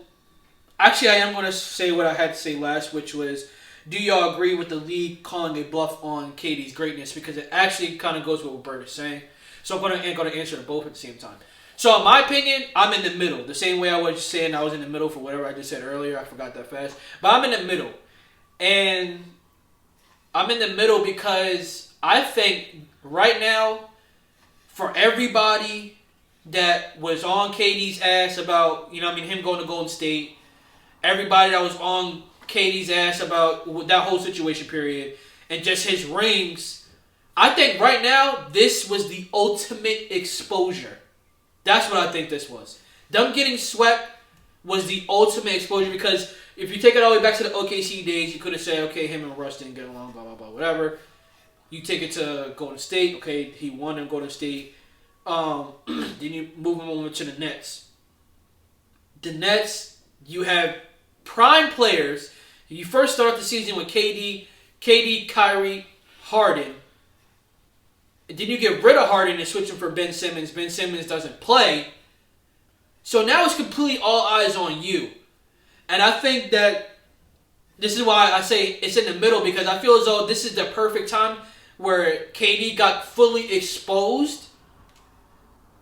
actually, I am going to say what I had to say last, which was, do y'all agree with the league calling a bluff on KD's greatness? Because it actually kind of goes with what Bert is saying. So I'm going to answer both at the same time. So in my opinion, I'm in the middle. The same way I was just saying I was in the middle for whatever I just said earlier. I forgot that fast. But I'm in the middle. And I'm in the middle because I think right now, for everybody that was on KD's ass about, him going to Golden State, everybody that was on KD's ass about that whole situation period, and just his rings, I think right now, this was the ultimate exposure. That's what I think this was. Them getting swept was the ultimate exposure because if you take it all the way back to the OKC days, you could have said, okay, him and Russ didn't get along, blah, blah, blah, whatever. You take it to Golden State, okay, he won in Golden State. Then you move him over to the Nets. The Nets, you have prime players. You first start the season with KD, Kyrie, Harden. And then you get rid of Harden and switch him for Ben Simmons. Ben Simmons doesn't play. So now it's completely all eyes on you. And I think that this is why I say it's in the middle, because I feel as though this is the perfect time where KD got fully exposed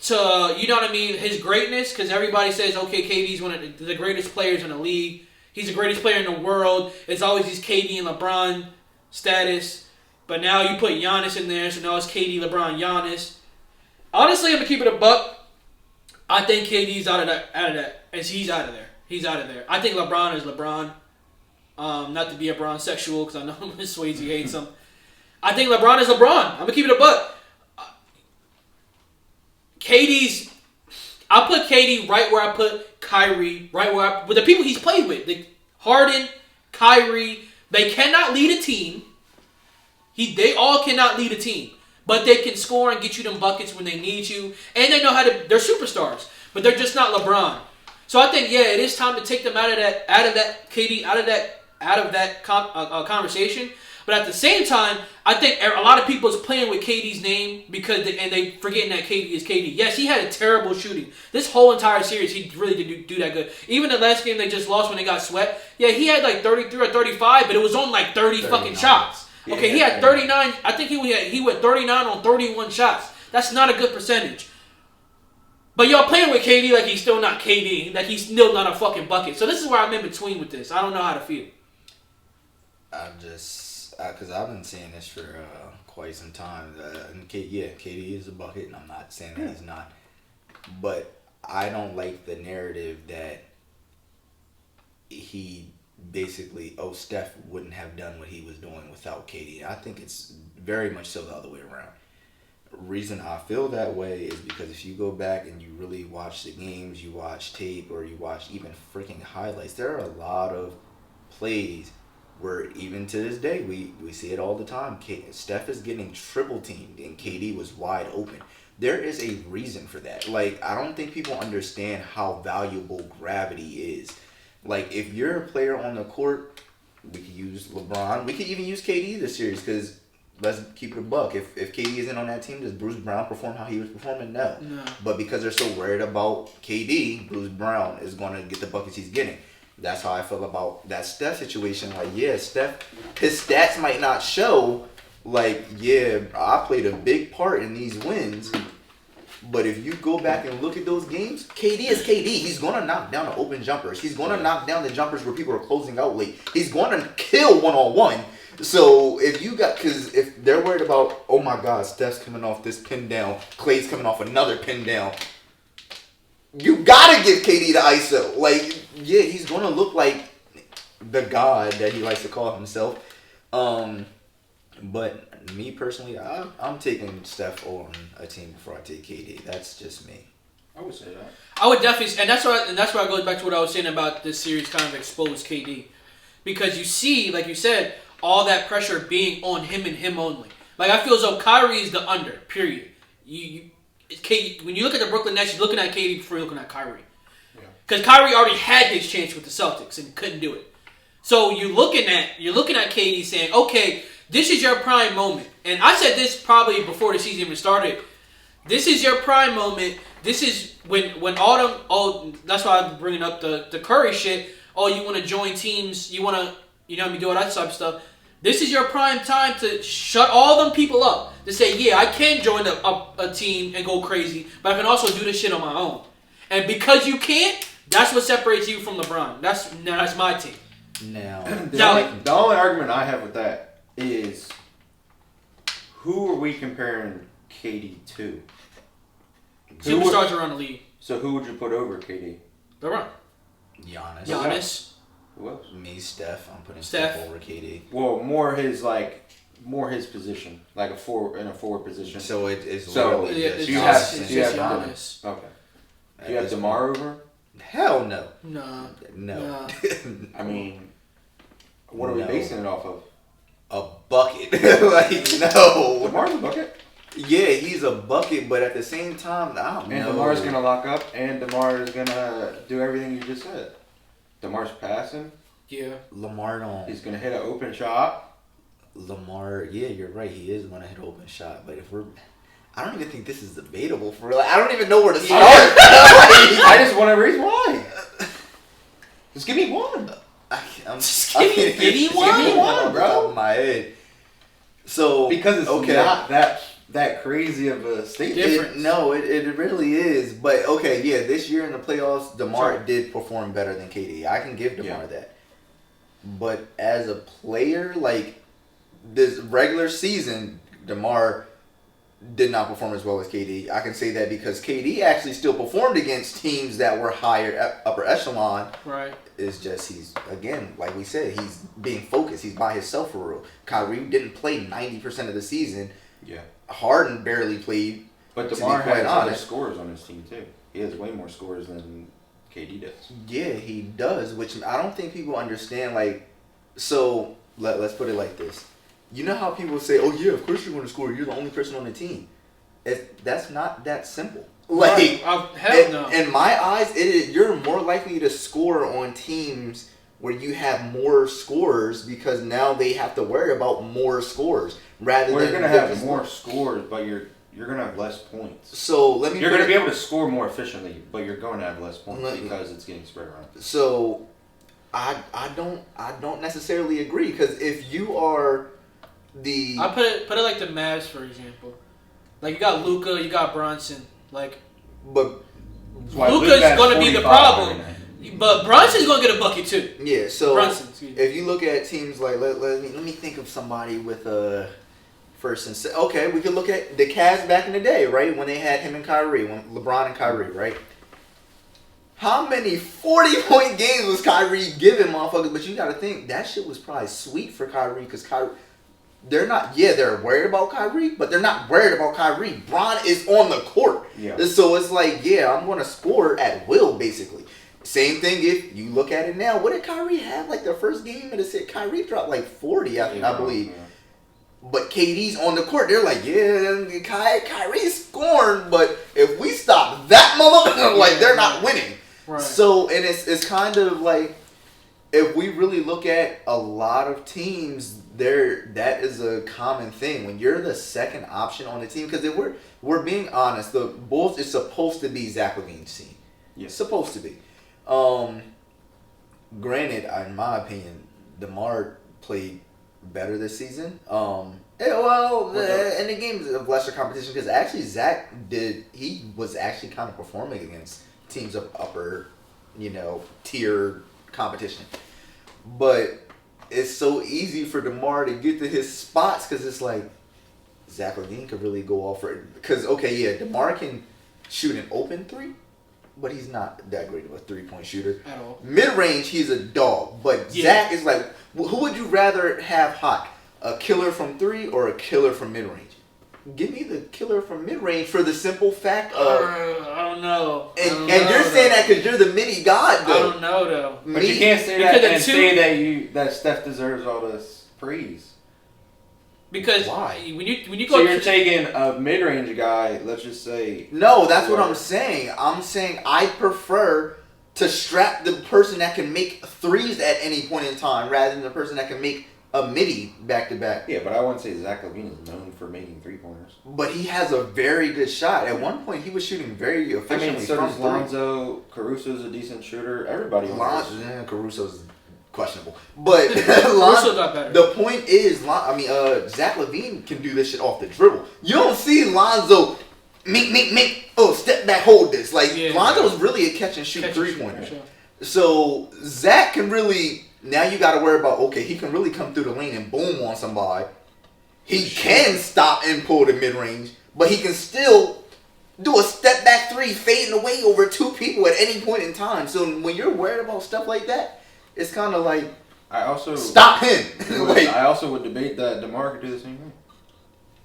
to, his greatness, because everybody says, okay, KD's one of the greatest players in the league. He's the greatest player in the world. It's always these KD and LeBron status. But now you put Giannis in there, so now it's KD, LeBron, Giannis. Honestly, I'm going to keep it a buck. I think KD's out of that. He's out of there. He's out of there. I think LeBron is LeBron. Not to be a Bron sexual, because I know Swayze hates him. I think LeBron is LeBron. I'm going to keep it a buck. I put KD right where I put Kyrie, with the people he's played with. Harden, Kyrie, they cannot lead a team. They all cannot lead a team. But they can score and get you them buckets when they need you. And they know how to, they're superstars. But they're just not LeBron. So I think, it is time to take them out of that KD, out of out of that conversation. But at the same time, I think a lot of people is playing with KD's name because they forgetting that KD is KD. Yes, he had a terrible shooting. This whole entire series, he really didn't do that good. Even the last game they just lost when they got swept, yeah, he had like 33 or 35, but it was on like 30 fucking shots. Okay, he had 39. I think he went 39 on 31 shots. That's not a good percentage. But y'all playing with KD like he's still not KD, like he's still not a fucking bucket. So this is where I'm in between with this. I don't know how to feel. I'm just... Because I've been saying this for quite some time. KD is a bucket, and I'm not saying that he's not. But I don't like the narrative that he basically, Steph wouldn't have done what he was doing without KD. I think it's very much so the other way around. Reason I feel that way is because if you go back and you really watch the games, you watch tape, or you watch even freaking highlights, there are a lot of plays where even to this day, we see it all the time. Steph is getting triple teamed and KD was wide open. There is a reason for that. Like, I don't think people understand how valuable gravity is. Like, if you're a player on the court, we could use LeBron. We could even use KD this series because let's keep it a buck. If KD isn't on that team, does Bruce Brown perform how he was performing? No. But because they're so worried about KD, Bruce Brown is going to get the buckets he's getting. That's how I feel about that Steph situation. Like, yeah, Steph, his stats might not show, like, yeah, I played a big part in these wins. But if you go back and look at those games, KD is KD. He's going to knock down the open jumpers. He's going to knock down the jumpers where people are closing out late. He's going to kill one-on-one. So because if they're worried about, oh my God, Steph's coming off this pin down, Clay's coming off another pin down, you gotta give KD the ISO. Like, yeah, he's gonna look like the god that he likes to call himself. But me personally, I'm taking Steph on a team before I take KD. That's just me. I would say that. I would definitely, and that's why it goes back to what I was saying about this series kind of exposed KD, because you see, like you said, all that pressure being on him and him only. Like, I feel as though Kyrie is the under. Period. When you look at the Brooklyn Nets, you're looking at KD before you're looking at Kyrie. Because Kyrie already had his chance with the Celtics and couldn't do it. So you're looking at KD saying, okay, this is your prime moment. And I said this probably before the season even started. This is your prime moment. This is when that's why I'm bringing up the Curry shit. Oh, you want to join teams, you want to, do all that type of stuff. This is your prime time to shut all them people up. To say, yeah, I can join a team and go crazy, but I can also do this shit on my own. And because you can't, that's what separates you from LeBron. That's my team. Now, the only argument I have with that is, who are we comparing KD to? Superstars around the league. So who would you put over KD? LeBron. Giannis. Who else? Me, Steph. I'm putting Steph over KD. Well, more his position, like in a forward position. So it's so you have Giannis. Okay. Do you have DeMar over? Hell no. No. I mean, what are we basing it off of? A bucket. Like, no. DeMar's a bucket? Yeah, he's a bucket, but at the same time, I don't know. And DeMar's going to lock up, and DeMar is going to do everything you just said. DeMar's passing. Yeah. Lamar don't. He's going to hit an open shot. Lamar, yeah, you're right. He is going to hit an open shot, but I don't even think this is debatable for real. I don't even know where to start. I just want to reason why. Just give me one. Give me one, bro. Top of my head. So because it's not that crazy of a statement. It really is. But okay, yeah, this year in the playoffs, DeMar did perform better than KD. I can give DeMar that. But as a player, like this regular season, DeMar did not perform as well as KD. I can say that because KD actually still performed against teams that were higher upper echelon. Right. It's just he's, again, like we said, he's being focused. He's by himself for real. Kyrie didn't play 90% of the season. Yeah. Harden barely played. But DeMar has other scorers on his team too. He has way more scorers than KD does. Yeah, he does, which I don't think people understand. Like, so let's put it like this. You know how people say, "Oh yeah, of course you're going to score. You're the only person on the team." That's not that simple. Like, hell no. In my eyes, you're more likely to score on teams where you have more scorers because now they have to worry about more scores rather We're than gonna have more scores, but you're gonna have less points. So you're gonna be able to score more efficiently, but you're going to have less points because it's getting spread around. So I don't necessarily agree because if you are I put it like the Mavs, for example. Like you got Luka, you got Bronson. Like, but Luka's gonna be the problem. But Brunson's gonna get a bucket too. Yeah, so Brunson, if you look at teams like let me think of somebody with a first and second. Okay, we could look at the Cavs back in the day, right? When they had him and Kyrie, when LeBron and Kyrie, right? How many 40-point games was Kyrie giving motherfuckers? But you gotta think that shit was probably sweet for Kyrie because Kyrie, they're worried about Kyrie, but they're not worried about Kyrie. Bron is on the court. Yeah. So it's like, yeah, I'm gonna score at will, basically. Same thing if you look at it now. What did Kyrie have? Like the first game of the set, Kyrie dropped like 40, I believe. Yeah. But KD's on the court. They're like, yeah, Kyrie's scoring, but if we stop that motherfucker, like they're not winning. Right. So, and it's kind of like, if we really look at a lot of teams, that is a common thing. When you're the second option on the team, because if we're being honest, the Bulls is supposed to be Zach LaVine's team. Yeah. It's supposed to be. Granted, in my opinion, DeMar played better this season. In the games of lesser competition, because actually Zach was actually kind of performing against teams of upper, tier competition. But it's so easy for DeMar to get to his spots because it's like Zach LaVine could really go off for it. Because DeMar can shoot an open three. But he's not that great of a three-point shooter. At all. Mid-range, he's a dog. But Zach is like, who would you rather have hot? A killer from three or a killer from mid-range? Give me the killer from mid-range for the simple fact of... I don't know. And you're saying that because you're the midi god, though. I don't know, though. But you can't say that and say that Steph deserves all this praise. Because why? When you go, so you're taking a mid-range guy. Let's just say. No, that's what I'm saying. I'm saying I prefer to strap the person that can make threes at any point in time rather than the person that can make a midi back to back. Yeah, but I wouldn't say Zach LaVine is known for making 3-pointers. But he has a very good shot. At one point, he was shooting very efficiently. I mean, so does Lonzo. Caruso's a decent shooter. Everybody. Caruso's questionable, but Lonzo got better. The point is, Zach LaVine can do this shit off the dribble. You don't see Lonzo make. Oh, step back, hold this. Lonzo was really a catch and shoot 3-pointer. Sure. So Zach can really. Now you got to worry about, okay, he can really come through the lane and boom on somebody. He can stop and pull the mid-range, but he can still do a step back three fading away over two people at any point in time. So when you're worried about stuff like that, it's kind of like, stop him. I also would debate that DeMar could do the same thing.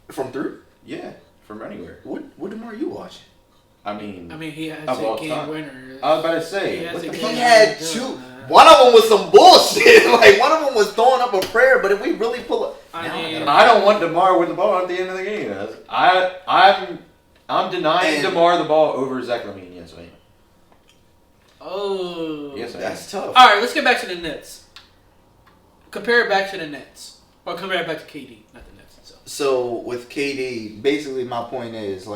From three? Yeah, from anywhere. What DeMar are you watching? I mean, he has a game winner. I was about to say. He had two. One of them was some bullshit. One of them was throwing up a prayer. But if we really pull up, I don't want DeMar with the ball at the end of the game. I'm denying DeMar the ball over Zach LaVine. Yes, I am. Oh, yes, I am. That's tough. All right, let's get back to the Nets. Compare it back to the Nets, or compare it back to KD, not the Nets. So with KD, basically my point is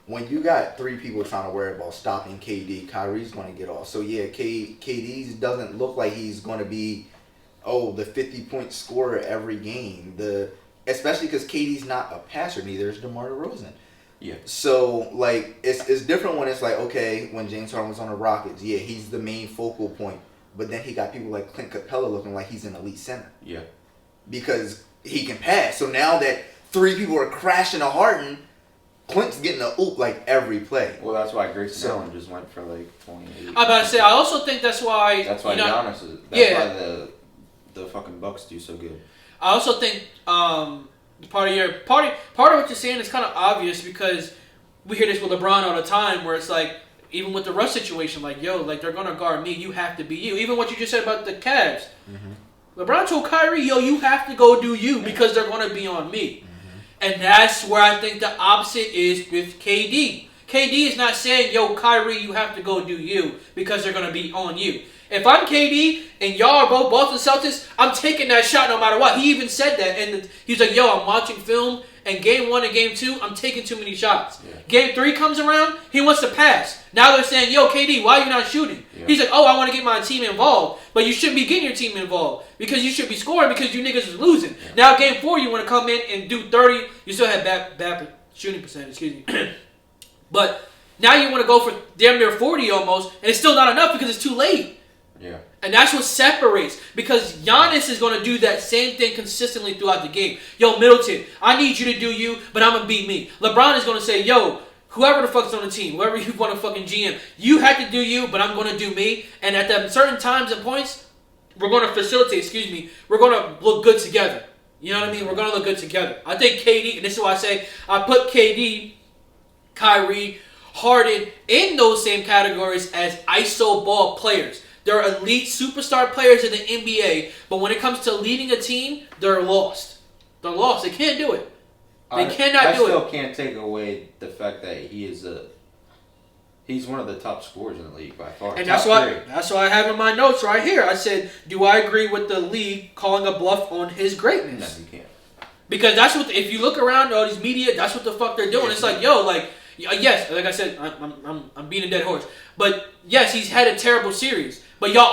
when you got three people trying to worry about stopping KD, Kyrie's going to get off. So yeah, KD doesn't look like he's going to be, the 50-point scorer every game. Especially because KD's not a passer, neither is DeMar DeRozan. Yeah. So it's different when it's when James Harden was on the Rockets, he's the main focal point. But then he got people like Clint Capella looking like he's an elite center. Yeah. Because he can pass. So now that three people are crashing to Harden, Clint's getting a oop every play. Well, that's why Grayson Allen just went for 28. I'm about to say, I also think that's why. That's why Giannis is. That's why the fucking Bucks do so good. I also think part of what you're saying is kind of obvious because we hear this with LeBron all the time, where it's even with the Russ situation, they're gonna guard me. You have to be you. Even what you just said about the Cavs. Mm-hmm. LeBron told Kyrie, you have to go do you because they're gonna be on me. And that's where I think the opposite is with KD. KD is not saying, Kyrie, you have to go do you because they're going to be on you. If I'm KD and y'all are both Boston Celtics, I'm taking that shot no matter what. He even said that, and he's like, "Yo, I'm watching film, and game 1 and game 2, I'm taking too many shots. Yeah. Game 3 comes around, he wants to pass. Now they're saying, yo, KD, why are you not shooting? Yeah. He's like, oh, I want to get my team involved, but you shouldn't be getting your team involved because you should be scoring because you niggas is losing. Yeah. Now game 4, you want to come in and do 30. You still have bad shooting percentage, excuse me, but now you want to go for damn near 40 almost, and it's still not enough because it's too late. Yeah. And that's what separates. Because Giannis is going to do that same thing consistently throughout the game. Yo, Middleton, I need you to do you, but I'm going to beat me. LeBron is going to say, yo, whoever the fuck's on the team, whoever you want to fucking GM, you have to do you, but I'm going to do me. And at the certain times and points, we're going to facilitate, we're going to look good together. You know what I mean? We're going to look good together. I think KD, and this is why I say, I put KD, Kyrie, Harden in those same categories as ISO ball players. They're elite superstar players in the NBA, but when it comes to leading a team, they're lost. They're lost. They can't do it. They cannot do it. I still can't take away the fact that he's one of the top scorers in the league by far. And that's why I have in my notes right here. I said, do I agree with the league calling a bluff on his greatness? No, you can't. Because that's what, if you look around all these media, that's what the fuck they're doing. It's like, yo, like, yes, like I said, I'm beating a dead horse. But yes, he's had a terrible series. But y'all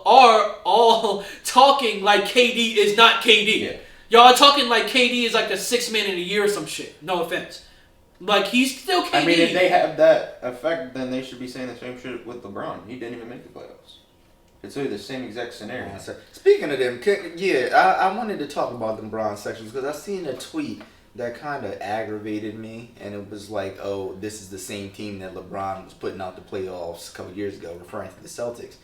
are all talking like KD is not KD. Yeah. Y'all are talking like KD is like the 6th man in a year or some shit. No offense. Like, he's still KD. I mean, if they have that effect, then they should be saying the same shit with LeBron. He didn't even make the playoffs. It's really the same exact scenario. Speaking of them, I wanted to talk about them LeBron sections because I seen a tweet that kind of aggravated me, and it was like, oh, this is the same team that LeBron was putting out the playoffs a couple years ago, referring to the Celtics.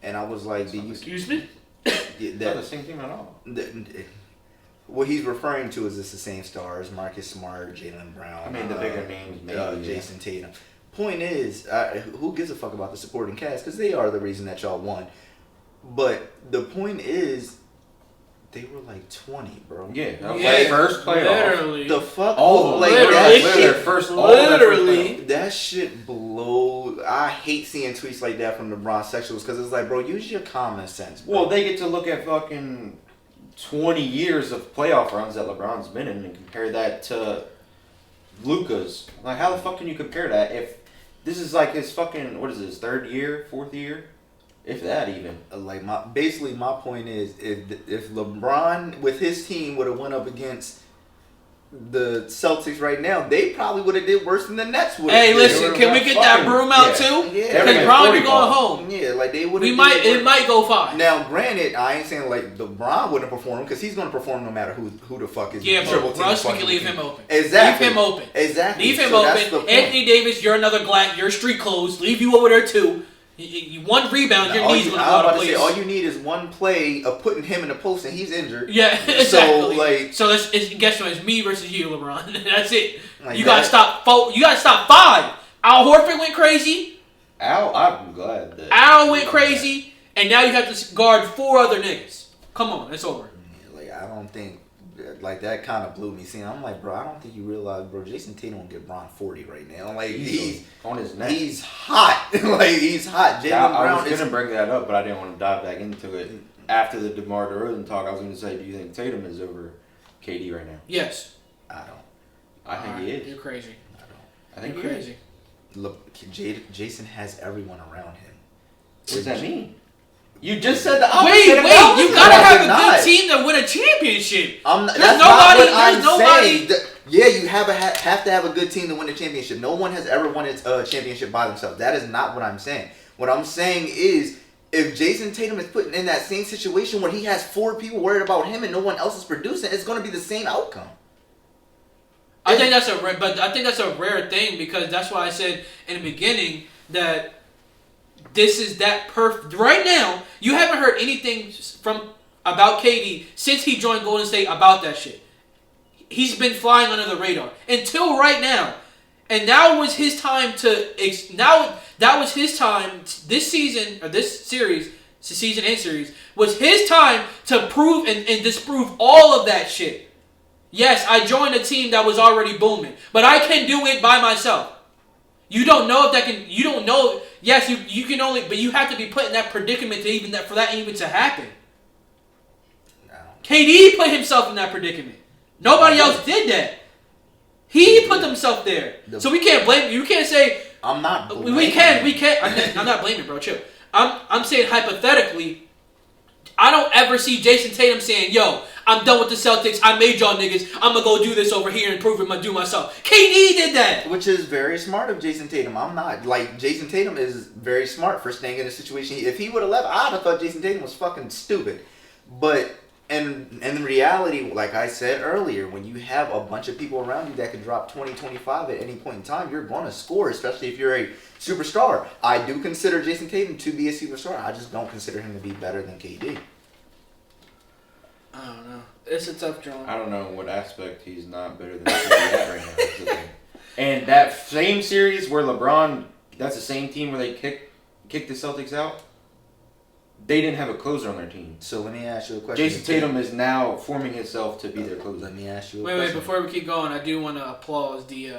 And I was like, excuse me? That's not the same team at all. What he's referring to is it's the same stars: Marcus Smart, Jaylen Brown. I mean, the bigger names, maybe. Jason Tatum. Point is, who gives a fuck about the supporting cast? Because they are the reason that y'all won. But the point is, they were like 20, bro. Yeah, like first playoff. Literally. The fuck? Literally. That shit blows. I hate seeing tweets like that from LeBron sexuals because it's like, bro, use your common sense, bro. Well, they get to look at fucking 20 years of playoff runs that LeBron's been in and compare that to Luka's. Like, how the fuck can you compare that if this is like his fucking, what is this, 3rd year, 4th year? If that even. Like, my point is, if LeBron with his team would have went up against the Celtics right now, they probably would have did worse than the Nets would. Hey, listen, can we get that broom out too? Yeah, because Bron, you're going home. Yeah, like they would. It might go 5. Now, granted, I ain't saying like LeBron wouldn't perform because he's going to perform no matter who the fuck is. Yeah, but Russ, we can leave him open. Exactly. Leave him open. Exactly. Leave him open. Anthony Davis, you're another Glack. You're street clothes. Leave you over there too. One rebound, your knees gonna go out of place. All you need is one play of putting him in the post, and he's injured. Yeah, exactly. So guess what? It's me versus you, LeBron. That's it. Like you gotta stop. You gotta stop 5. Al Horford went crazy. I'm glad that Al went crazy, and now you have to guard 4 other niggas. Come on, it's over. Yeah, like, I don't think. Like, that kind of blew me. Seeing, I'm like, bro, I don't think you realize, bro, Jason Tatum will get Bron 40 right now. Like, he's on his neck. He's hot. Like, he's hot. Jaylen Brown. I was gonna bring that up, but I didn't want to dive back into it. After the DeMar DeRozan talk, I was gonna say, do you think Tatum is over KD right now? Yes. I don't. I think he is. You're crazy. I think you're crazy. Look, Jason has everyone around him. What does that mean? You just said the opposite. Wait, you gotta have a good team to win a championship. That's not what I'm saying. Yeah, you have to have a good team to win a championship. No one has ever won a championship by themselves. That is not what I'm saying. What I'm saying is, if Jason Tatum is put in that same situation where he has 4 people worried about him and no one else is producing, it's going to be the same outcome. I think that's a rare thing because that's why I said in the beginning that this is that perfect. Right now, you haven't heard anything about KD since he joined Golden State about that shit. He's been flying under the radar until right now, and now was his time this season or this series, season and series was his time to prove and disprove all of that shit. Yes, I joined a team that was already booming, but I can do it by myself. You don't know if that can. You don't know. Yes, you can only, but you have to be put in that predicament for that even to happen. No. KD put himself in that predicament. Nobody else did that. He put himself there. So we can't blame you. You can't say I'm not blaming. We can't. I'm not blaming, bro. Chill. I'm saying hypothetically, I don't ever see Jason Tatum saying, "Yo, I'm done with the Celtics. I made y'all niggas. I'm gonna go do this over here and prove it. Do myself." KD did that, which is very smart of Jason Tatum. I'm not like Jason Tatum is very smart for staying in a situation. If he would have left, I'd have thought Jason Tatum was fucking stupid. But and in reality, like I said earlier, when you have a bunch of people around you that can drop 20, 25 at any point in time, you're going to score, especially if you're a superstar. I do consider Jason Tatum to be a superstar. I just don't consider him to be better than KD. I don't know. It's a tough drawing. I don't know what aspect he's not better than KD at right now. That's the thing. And that same series where LeBron, that's the same team where they kicked the Celtics out. They didn't have a closer on their team. So let me ask you a question. Jason Tatum is now forming himself to be their closer. Let me ask you a question. Wait, before we keep going, I do want to applaud the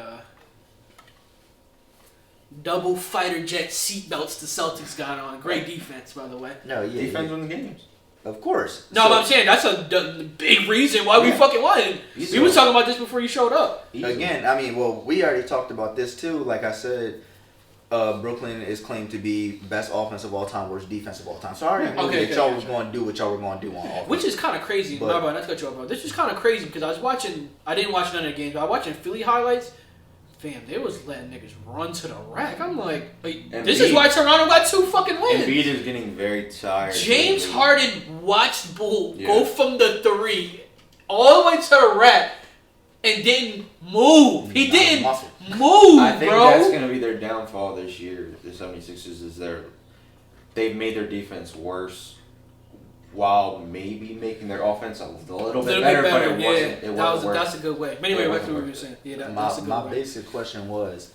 double fighter jet seatbelts the Celtics got on. Great defense, by the way. No, yeah. Defense wins games. Of course. No, but I'm saying that's a big reason why we fucking won. We was talking about this before you showed up. Again, I mean, well, we already talked about this too. Like I said, Brooklyn is claimed to be best offense of all time, worst defense of all time. So I already knew that y'all was going to do what y'all were going to do on offense. Which is kind of crazy. My bad, not to cut you off, bro. This is kind of crazy because I didn't watch none of the games, but I was watching Philly highlights. Fam, they was letting niggas run to the rack. I'm like, this is why Toronto got 2 fucking wins. Embiid is getting very tired. James Harden watched Bull go from the 3 all the way to the rack and didn't move. He didn't move, I think bro. that's going to be their downfall this year, the 76ers, is they've made their defense worse while maybe making their offense a little bit better, but it wasn't. It wasn't that's a good way. But anyway, back to what you were saying. Yeah, that's a good way. My basic question was,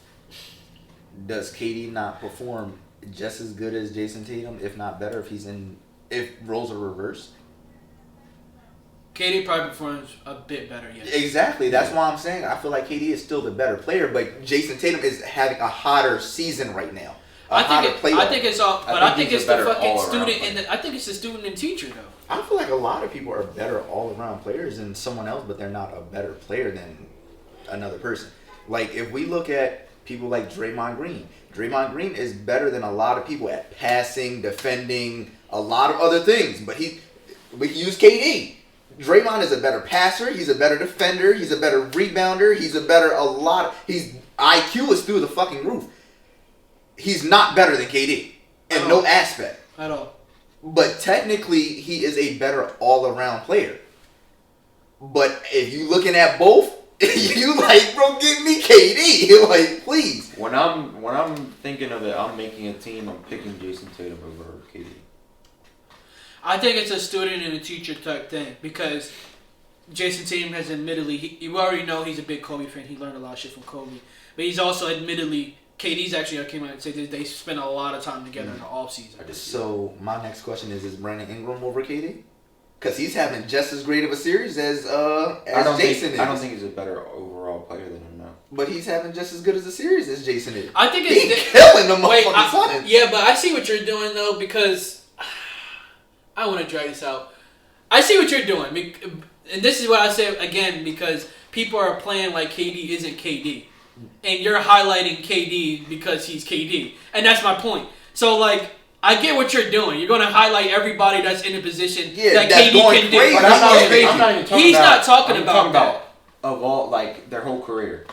does KD not perform just as good as Jason Tatum, if not better, if roles are reversed? KD probably performs a bit better, yes. Exactly. That's why I'm saying I feel like KD is still the better player, but Jason Tatum is having a hotter season right now. I think it's the fucking student and I think it's the student and teacher though. I feel like a lot of people are better all around players than someone else, but they're not a better player than another person. Like if we look at people like Draymond Green is better than a lot of people at passing, defending, a lot of other things. But we can use KD. Draymond is a better passer. He's a better defender. He's a better rebounder. His IQ is through the fucking roof. He's not better than KD in no aspect. At all. But technically, he is a better all-around player. But if you looking at both, you like, bro, give me KD. Like, please. When I'm thinking of it, I'm making a team. I'm picking Jason Tatum over KD. I think it's a student and a teacher type thing because Jason Tatum has admittedly, you already know he's a big Kobe fan. He learned a lot of shit from Kobe. But he's also admittedly, KD's actually came out and said that they spent a lot of time together in the offseason. So my next question is Brandon Ingram over KD? Because he's having just as great of a series as Jason is. I don't think he's a better overall player than him now. But he's having just as good as a series as Jason is. I think he's killing the motherfucking Suns. Yeah, but I see what you're doing though because I want to drag this out. I see what you're doing, and this is what I say again because people are playing like KD isn't KD, and you're highlighting KD because he's KD, and that's my point. So like, I get what you're doing. You're going to highlight everybody that's in a position that KD can do. But I'm not even talking He's not talking about that. Of all like their whole career.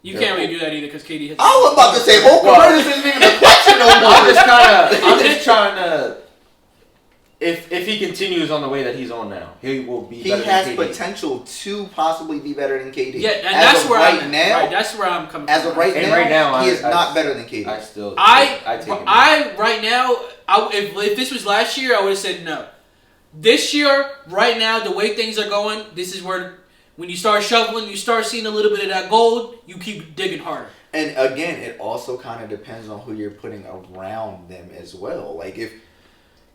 You can't really do that either because KD has. I was about to say whole career isn't even a question no more. I'm just trying to. If he continues on the way that he's on now, he will be. He has potential to possibly be better than KD. Yeah, and that's where I'm coming from. As of right now, he is not better than KD. Right now, if this was last year, I would have said no. This year, right now, the way things are going, this is where when you start shoveling, you start seeing a little bit of that gold. You keep digging harder. And again, it also kind of depends on who you're putting around them as well. Like if.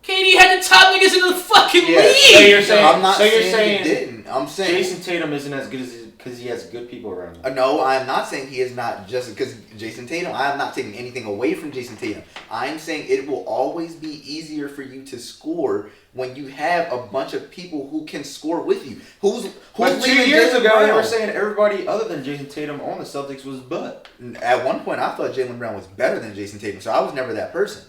KD had the top niggas in the fucking league. So you're saying, I'm not saying he didn't. I'm saying Jason Tatum isn't as good as Because he has good people around him. No, I'm not saying he is not just because Jason Tatum. I'm not taking anything away from Jason Tatum. I'm saying it will always be easier for you to score when you have a bunch of people who can score with you. Who's But 2 leaving years Jaylen ago, Brown? they were saying everybody other than Jason Tatum on the Celtics was butt. At one point, I thought Jaylen Brown was better than Jason Tatum, so I was never that person.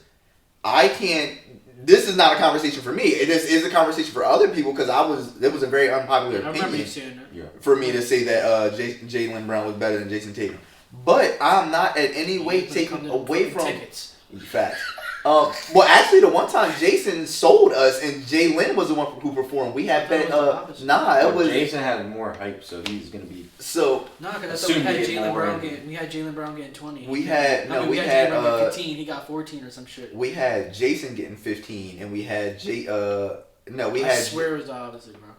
I can't. This is not a conversation for me. It is a conversation for other people because it was a very unpopular I remember you opinion saying that. Yeah. for me to say that Jaylen Brown was better than Jason Tatum. But I'm not in any way taking away from tickets. facts. Well, actually, the one time Jason sold us and Jaylen was the one who performed. We had bet. It was Jason had more hype, so he's gonna be. so. Nah, because I thought Soon we had to get Jaylen more Brown in. we had Jaylen Brown getting 20. We had Jaylen Brown getting 15. He got 14 or some shit. We had Jason getting 15, and we had I swear it was the opposite, bro.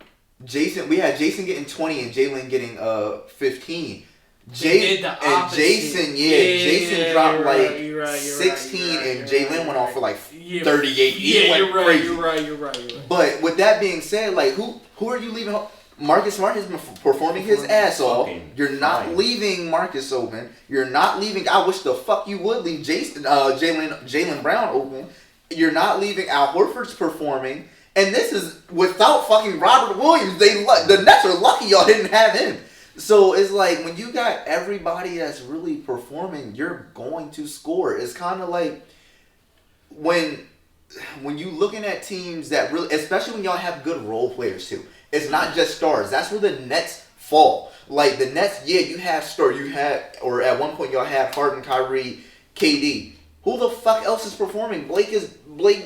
We had Jason getting 20 and Jaylen getting 15. They did the opposite. Jason dropped you're right, 16 and Jaylen went off for like 38. Yeah, He went crazy. You're right. But with that being said, like who are you leaving? Marcus Smart has been performing his ass off. You're not leaving Marcus open. You're not leaving. I wish the fuck you would leave Jaylen Brown open. You're not leaving Al Horford's performing. And this is without fucking Robert Williams. The Nets are lucky y'all didn't have him. So it's like when you got everybody that's really performing, you're going to score. It's kind of like when you looking at teams that really, especially when y'all have good role players too. It's not just stars. That's where the Nets fall. Like the Nets, you have or at one point y'all had Harden, Kyrie, KD. Who the fuck else is performing? Blake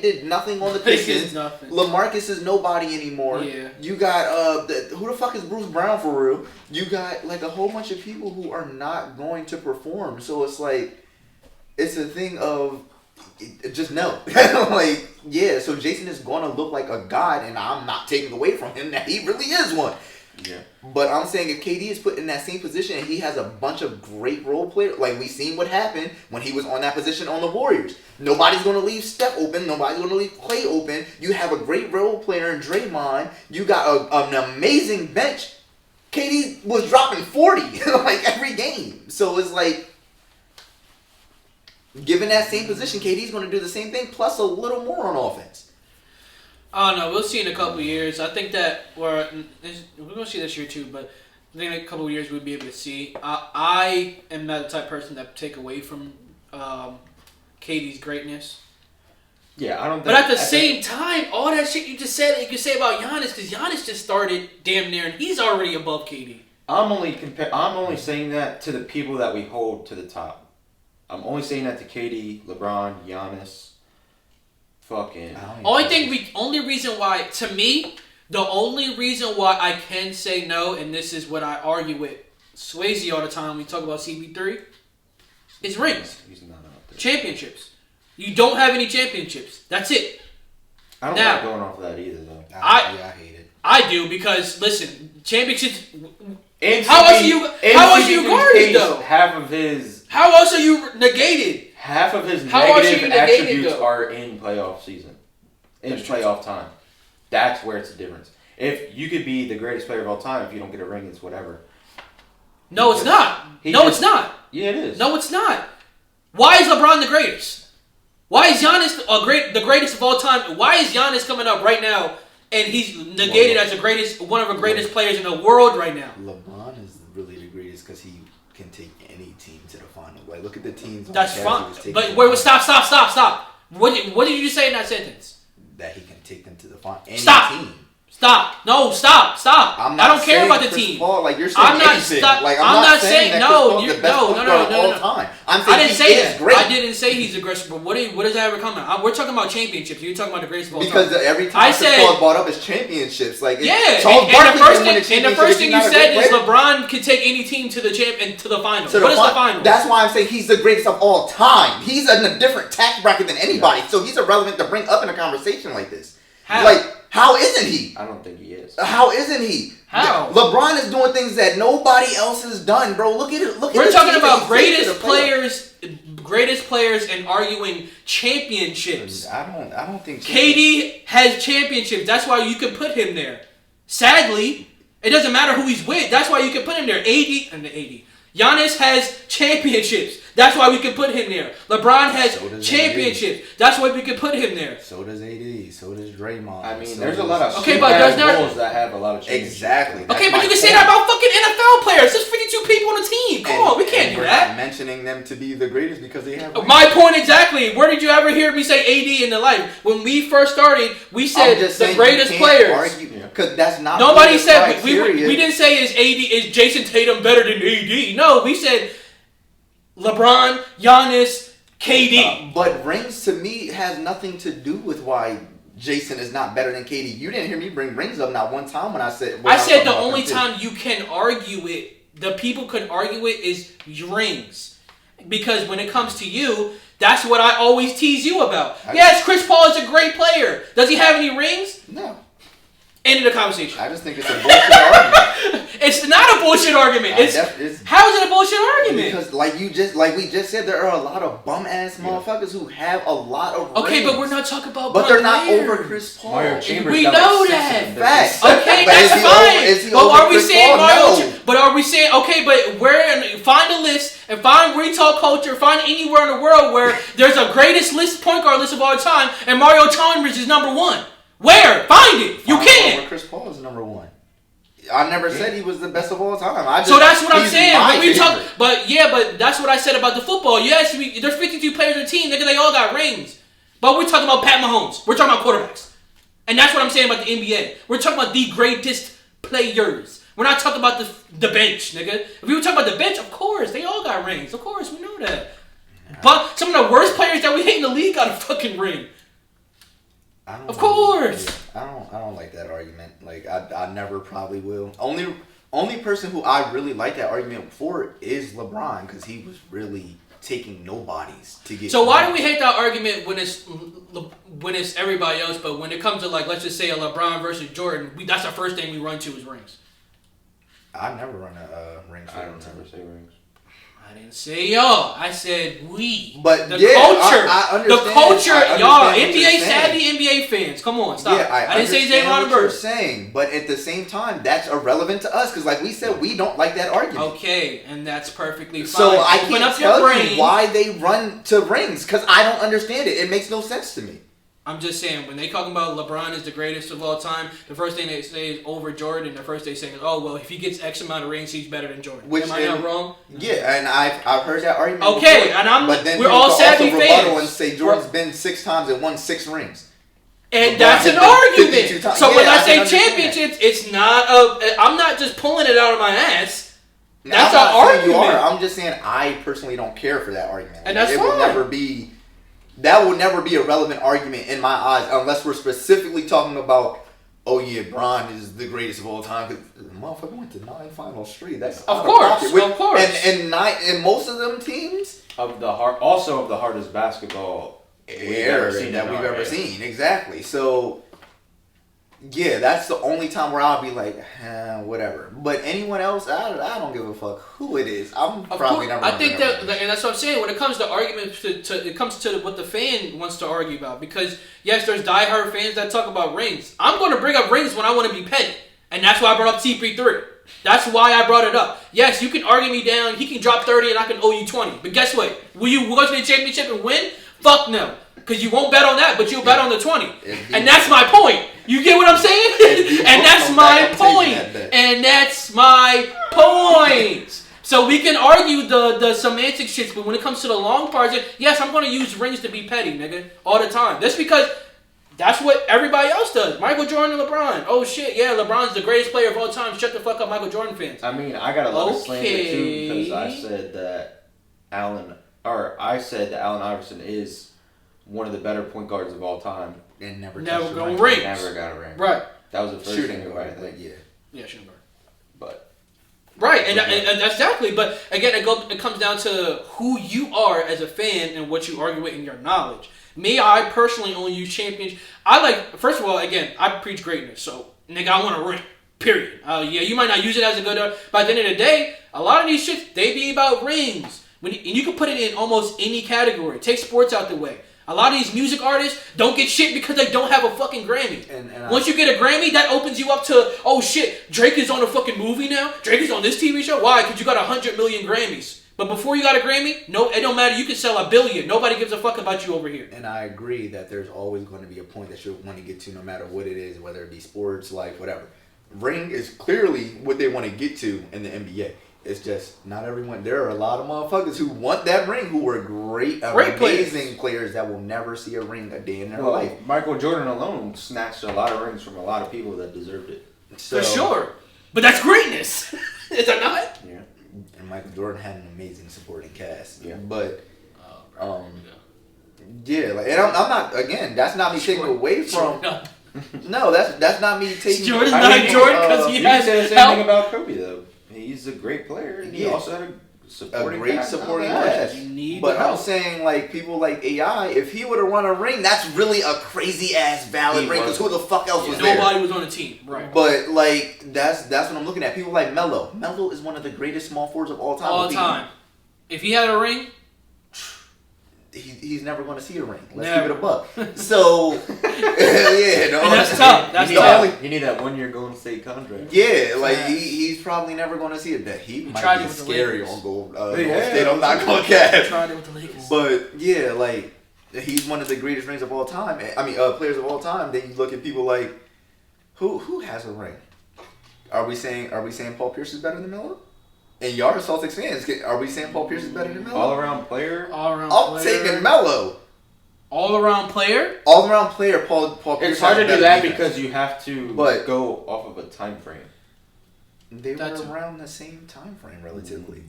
did nothing on the Pistons. LaMarcus is nobody anymore. Yeah. You got who the fuck is Bruce Brown for real? You got like a whole bunch of people who are not going to perform. So it's like it's a thing of just no. So Jason is going to look like a god, and I'm not taking away from him that he really is one. Yeah. But I'm saying if KD is put in that same position and he has a bunch of great role players, like we seen what happened when he was on that position on the Warriors. Nobody's going to leave Steph open. Nobody's going to leave Klay open. You have a great role player in Draymond. You got an amazing bench. KD was dropping 40 like every game. So it's like, given that same position, KD's going to do the same thing plus a little more on offense. I don't know. We'll see in a couple of years. I think that we're going to see this year too, but I think in a couple of years we'll be able to see. I am not the type of person that take away from KD's greatness. Yeah, I don't think... But at the same time, all that shit you just said, you can say about Giannis, because Giannis just started damn near, and he's already above KD. I'm only saying that to the people that we hold to the top. I'm only saying that to KD, LeBron, Giannis... Fucking. Only reason why, to me, the only reason why I can say no, and this is what I argue with Swayze all the time when we talk about CP3, is rings. He's not out there. Championships. You don't have any championships. That's it. I don't like going off of that either, though. I hate it. I do because, listen, championships... And how else are you guarded, though? How else are you negated? Half of his negative attributes are in playoff season. In playoff time. That's where it's the difference. If you could be the greatest player of all time, if you don't get a ring, it's whatever. No, it's not. It's not. Yeah, it is. No, it's not. Why is LeBron the greatest? Why is Giannis the greatest of all time? Why is Giannis coming up right now and he's negated as one of the greatest players in the world right now? LeBron is really the greatest because he can take any team to the final. Like, look at the teams. That's fine. But wait, stop. What did you just say in that sentence? That he can take them to the final. Stop. No, stop. I don't care about the team. Paul, like you're saying anything. I'm not saying no. I didn't say that. Great. I didn't say he's aggressive. But what does that ever come out? We're talking about championships. You're talking about the greatest of all time. Because every time Paul brought up his championships, like yeah. And the first thing you said is LeBron can take any team to the final. What is the final? That's why I'm saying he's the greatest of all time. He's in a different tax bracket than anybody, so he's irrelevant to bring up in a conversation like this. How isn't he? I don't think he is. How isn't he? How? LeBron is doing things that nobody else has done, bro. Look at it. We're talking about greatest players and arguing championships. I don't think KD has championships. That's why you can put him there. Sadly, It doesn't matter who he's with. That's why you can put him there. AD. Giannis has championships. That's why we can put him there. LeBron has championships. AD. That's why we can put him there. So does AD. So does Draymond. I mean, so there's a lot of bulls that have a lot of championships. Exactly. Okay, but you can say that about fucking NFL players. There's 52 people on the team. Come on, we can't do that. We're not mentioning them to be the greatest because they have. My point exactly. Where did you ever hear me say AD in the life? When we first started, we said the greatest players. Because that's not. Nobody said we didn't say is Jason Tatum better than AD. No, we said LeBron, Giannis, KD. But rings to me has nothing to do with why Jason is not better than KD. You didn't hear me bring rings up not one time when I said. I said the only time you can argue it, the people could argue it, is rings. Because when it comes to you, that's what I always tease you about. Yes, Chris Paul is a great player. Does he have any rings? No. End of the conversation. I just think it's a bullshit argument. It's not a bullshit argument. How is it a bullshit argument? Because like we just said, there are a lot of bum ass motherfuckers who have a lot of rings. Okay, but we're not talking about. But they're not over Chris Paul. We know that. Facts. Okay, that's fine. But are we saying Mario? But are we saying okay? But find a list and find retail culture. Find anywhere in the world where there's a greatest point guard list of all time, and Mario Chalmers is number one. Where? Find it. You can't. Chris Paul is number one. I never said he was the best of all time. So that's what I'm saying. But that's what I said about the football. Yes, there's 52 players on the team. Nigga, they all got rings. But we're talking about Pat Mahomes. We're talking about quarterbacks. And that's what I'm saying about the NBA. We're talking about the greatest players. We're not talking about the bench, nigga. If we were talking about the bench, of course, they all got rings. Of course, we know that. But some of the worst players that we hate in the league got a fucking ring. Of course. I don't like that argument. Like I never probably will. Only person who I really like that argument for is LeBron because he was really taking nobodies to get. So why do we hate that argument when it's everybody else, but when it comes to like let's just say a LeBron versus Jordan, that's the first thing we run to is rings. I never run a rings. I don't ever say rings. I didn't say y'all. I said we. But the culture. I understand. The culture, y'all. NBA savvy NBA fans. Come on, stop. Yeah, I didn't say Jay what you're saying, but at the same time, that's irrelevant to us because, like we said, we don't like that argument. Okay, and that's perfectly fine. So I can't tell you why they run to rings because I don't understand it. It makes no sense to me. I'm just saying, when they talking about LeBron is the greatest of all time, the first thing they say is over Jordan. The first thing they say is, oh, well, if he gets X amount of rings, he's better than Jordan. Am I not wrong? Yeah, and I've heard that argument okay, before, and but then we're all savvy fans. And say Jordan's been 6 times and won 6 rings. And that's an argument. So when I say championships, it's not I'm not just pulling it out of my ass. That's an argument. You are. I'm just saying I personally don't care for that argument. And that's fine. That will never be a relevant argument in my eyes unless we're specifically talking about, oh yeah, Bron is the greatest of all time. Because the motherfucker went to 9 finals straight. That's of course. And most of them teams of the hardest basketball era that we've ever seen. Exactly. So yeah, that's the only time where I'll be like, whatever. But anyone else, I don't give a fuck who it is. I'm probably never. I think that, and that's what I'm saying. When it comes to arguments, it comes to what the fan wants to argue about. Because yes, there's diehard fans that talk about rings. I'm going to bring up rings when I want to be petty, and that's why I brought up CP3. That's why I brought it up. Yes, you can argue me down. He can drop 30, and I can owe you 20. But guess what? Will you go to the championship and win? Fuck no. Because you won't bet on that, but you'll bet on the 20. And that's my point. You get what I'm saying? And that's my point. And that's my point. So we can argue the semantic shits, but when it comes to the long parts, yes, I'm going to use rings to be petty, nigga, all the time. That's because that's what everybody else does. Michael Jordan and LeBron. Oh, shit, yeah, LeBron's the greatest player of all time. Shut the fuck up, Michael Jordan fans. I mean, I got a lot of slander, too, because I said that Allen Iverson is one of the better point guards of all time. And never got a ring. Never got a ring. Right. That was the first shooting thing guard, like, yeah. Yeah, shooting guard. But. Right, and exactly. But again, it comes down to who you are as a fan and what you argue with in your knowledge. Me, I personally only use champions. First of all, again, I preach greatness. So, nigga, I want a ring. Period. Yeah, you might not use it as a good, but at the end of the day, a lot of these shits, they be about rings. And you can put it in almost any category. Take sports out the way. A lot of these music artists don't get shit because they don't have a fucking Grammy. And once you get a Grammy, that opens you up to, oh shit, Drake is on a fucking movie now? Drake is on this TV show? Why? Because you got 100 million Grammys. But before you got a Grammy, no, it don't matter. You can sell 1 billion. Nobody gives a fuck about you over here. And I agree that there's always going to be a point that you want to get to no matter what it is, whether it be sports, life, whatever. Ring is clearly what they want to get to in the NBA. It's just not everyone. There are a lot of motherfuckers who want that ring who are great amazing players that will never see a ring a day in their life. Michael Jordan alone snatched a lot of rings from a lot of people that deserved it. So, for sure. But that's greatness. Is that not? Yeah. And Michael Jordan had an amazing supporting cast. Yeah. But, yeah. Like, and I'm not, again, that's not me taking away from. No, that's not me taking. Jordan's not Jordan because he has the same thing about Kobe though. He's a great player. And he also had a great supporting cast. But I'm saying, like, people like AI, if he would have won a ring, that's really a crazy ass valid ring. Because who the fuck else was there? Nobody was on the team, right? But like, that's what I'm looking at. People like Melo. Melo is one of the greatest small forwards of all time. All time. If he had a ring, he's never going to see a ring. Let's never. keep it a buck. So, yeah, no, and that's tough. That's tough. You need that 1 year Golden State contract. Yeah, like he's probably never going to see it. That he might be scary on Golden State. I'm not going to catch. Tried it with the Lakers. But yeah, like he's one of the greatest rings of all time. I mean, players of all time. Then you look at people like who has a ring. Are we saying Paul Pierce is better than Melo? And y'all are Celtics fans. Are we saying Paul Pierce is better than Melo? All-around player? I'm taking Melo. All-around player? All-around player, Paul Pierce. It's hard to do that because you have to go off of a time frame. They were around the same time frame, relatively.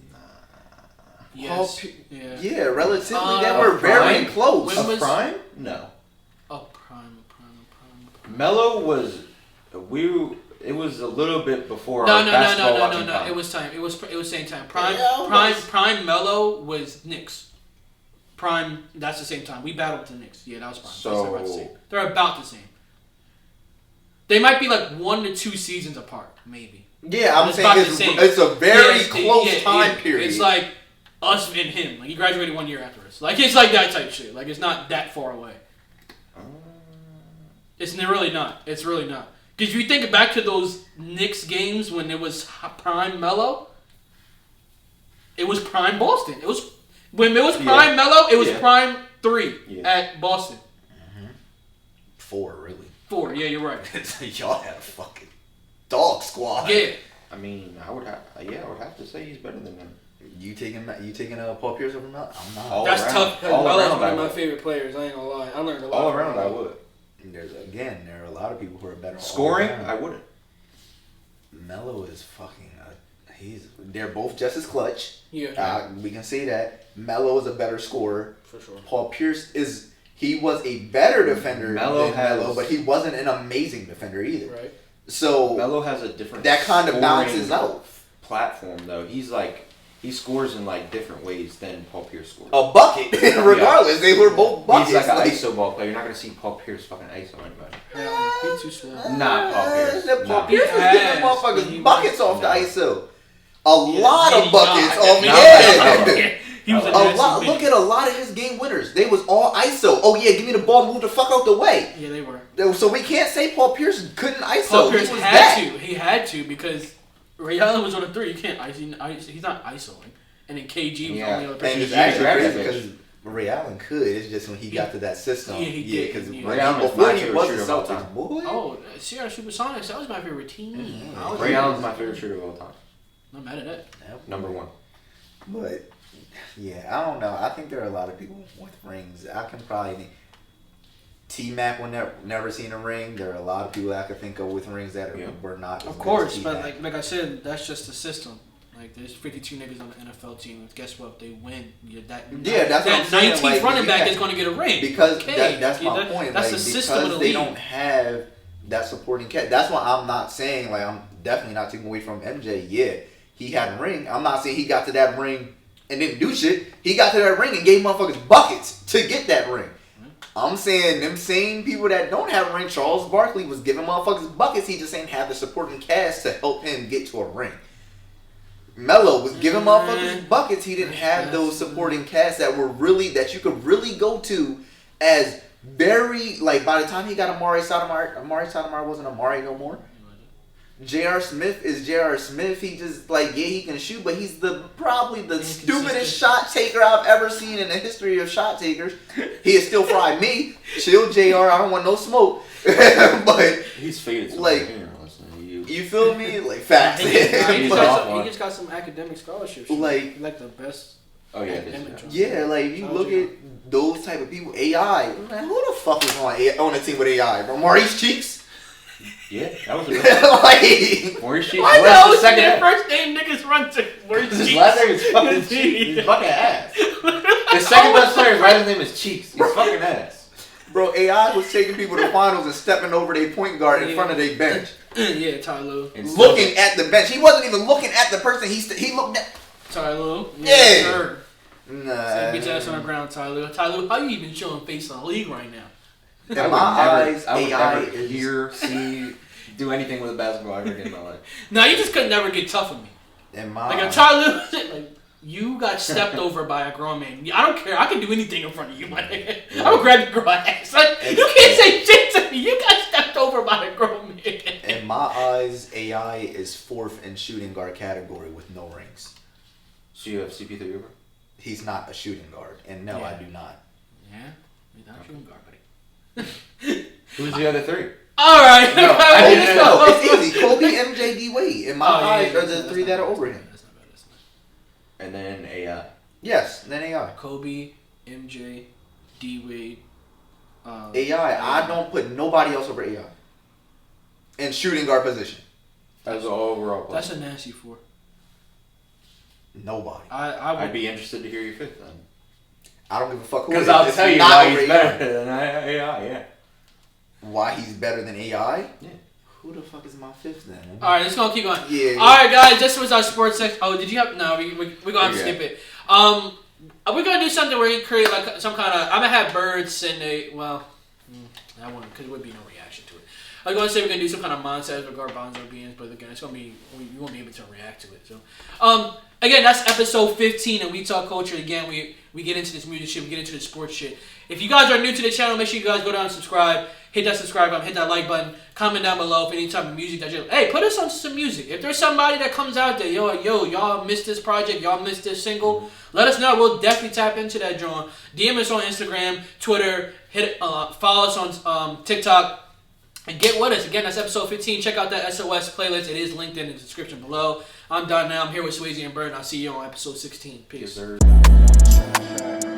Yes. Yeah, relatively. They were very close. A prime? No. A prime. Melo was... It was a little bit before No. time. It was time. It was same time. Prime Melo was Knicks. Prime, that's the same time. We battled the Knicks. Yeah, that was prime. So they're about the same. They might be like 1 to 2 seasons apart, maybe. Yeah, I'm saying it's a very close time period. It's like us and him. Like he graduated 1 year after us. Like it's like that type shit. Like it's not that far away. It's really not. It's really not. Because if you think back to those Knicks games when it was prime Melo, it was prime Boston. It was when it was prime Melo, it was prime 3 at Boston. 4, really. 4, yeah, you're right. Y'all had a fucking dog squad. Yeah. I mean, I would have to say he's better than him. You taking Paul Pierce over Melo? I'm not. All That's around, tough. Melo's one of my favorite players. I ain't gonna lie. I learned a lot. All around, I would. There are a lot of people who are better. Scoring, I wouldn't. Melo is fucking. They're both just as clutch. Yeah. We can say that. Melo is a better scorer. For sure. Paul Pierce was a better defender than Melo, but he wasn't an amazing defender either. Right. So Melo has a different. That kind of balances out. Platform though, he scores in like different ways than Paul Pierce scores. A bucket, regardless. They were both buckets. He's like an ISO ball player. You're not gonna see Paul Pierce fucking ISO anybody. Yeah, he's too slow. Not Paul Pierce. Paul Pierce was giving motherfuckers buckets off the ISO. A lot of buckets off. Yeah. He was a lot. Look at a lot of his game winners. They was all ISO. Oh yeah, give me the ball, move the fuck out the way. Yeah, they were. So we can't say Paul Pierce couldn't ISO. Paul Pierce had to. He had to because Ray Allen was on a 3. You can't he's not ISOing. And then KG was only on a 3. And it's actually crazy because Ray Allen could. It's just when he got to that system. Yeah, he did. Because Ray Allen was before my he was favorite the shooter of all Celtics, time. boy. Oh, Sierra Supersonics. That was my favorite team. Ray Allen's my favorite shooter of all time. Not mad at that. Number 1. But yeah, I don't know. I think there are a lot of people with rings. I can probably T-Mac will never seen a ring. There are a lot of people I could think of with rings that were not. Of course, but like I said, that's just the system. Like there's 52 niggas on the NFL team. Guess what? If they win, that's what I'm saying. 19th like, running back is going to get a ring. Because that's my point. That's like, the system of the league. They don't have that supporting cast. That's why I'm not saying like I'm definitely not taking away from MJ. Yeah, he had a ring. I'm not saying he got to that ring and didn't do shit. He got to that ring and gave motherfuckers buckets to get that ring. I'm saying them same people that don't have a ring, Charles Barkley was giving motherfuckers buckets. He just ain't have the supporting cast to help him get to a ring. Melo was giving motherfuckers buckets. He didn't have those supporting casts that you could really go to as very, like, by the time he got Amari Stoudemire wasn't Amari no more. J.R. Smith is J.R. Smith. He just, like, yeah, he can shoot, but he's probably the stupidest shot taker I've ever seen in the history of shot takers. He has still fried me. Chill, J.R. I don't want no smoke. But he's faded. Like, you feel me? Like, facts. He just got some academic scholarships. Like the best. Oh yeah, yeah. Like you look at those type of people. AI. Man, who the fuck is on a team with AI? Bro, Maurice Cheeks. Yeah, that was a good like, Maurice Cheeks. I know. The first name niggas run to Maurice Cheeks. His last name is fucking Cheeks. He's fucking ass. The second best player's last name is Cheeks. He's fucking ass. Bro, AI was taking people to the finals and stepping over their point guard in front of their bench. Yeah, Ty Lue. Looking at the bench. He wasn't even looking at the person. He looked at. Ty Lue. Yeah. Sir. Nah. Get your ass on the ground, Ty Lue. Ty Lue, how you even showing face in the league right now? In my eyes, I would AI never hear, see, do anything with a basketball ever again in my life. No, you just could never get tough with me. In my like, if Ty Lue, like, you got stepped over by a grown man. I don't care. I can do anything in front of you, my nigga. I'm gonna grab your girl ass. Like, you can't say shit to me. You got stepped over by a grown man. In my eyes, AI is fourth in shooting guard category with no rings. So you have CP3 over? He's not a shooting guard, and no, I do not. Yeah, he's not a shooting guard, buddy. Who's the other three? All right. No, it's easy. Kobe, MJ, D Wade. In my eyes, are the three that are over him. That's not bad. That's not bad. And then AI. Yes, and then AI. Kobe, MJ, D Wade. AI. I don't put nobody else over AI. In shooting guard position. As an overall player. That's a nasty four. Nobody. I'd be interested to hear your fifth then. I don't give a fuck who. Because I'll tell you why he's better than AI. Yeah. Why he's better than AI? Yeah. Who the fuck is my fifth then? All right, let's go keep going. Yeah. All right, guys, this was our sports section. Oh, did you have? No, we're gonna have to skip it. We're gonna do something where you create like some kind of. I'm gonna have birds and I won't because there would be no reaction to it. I was gonna say we're gonna do some kind of montage with Garbanzo beans, but again, it's gonna be you won't be able to react to it. So, again, that's episode 15, and we talk culture. Again, we get into this music shit, we get into the sports shit. If you guys are new to the channel, make sure you guys go down and subscribe. Hit that subscribe button, hit that like button, comment down below if any type of music that you hey, put us on some music. If there's somebody that comes out there, y'all missed this project, y'all missed this single, let us know. We'll definitely tap into that drawing. DM us on Instagram, Twitter, follow us on TikTok, and get with us. Again, that's episode 15. Check out that SOS playlist. It is linked in the description below. I'm done now. I'm here with Swayze and Bird, and I'll see you on episode 16. Peace. Yes, sir.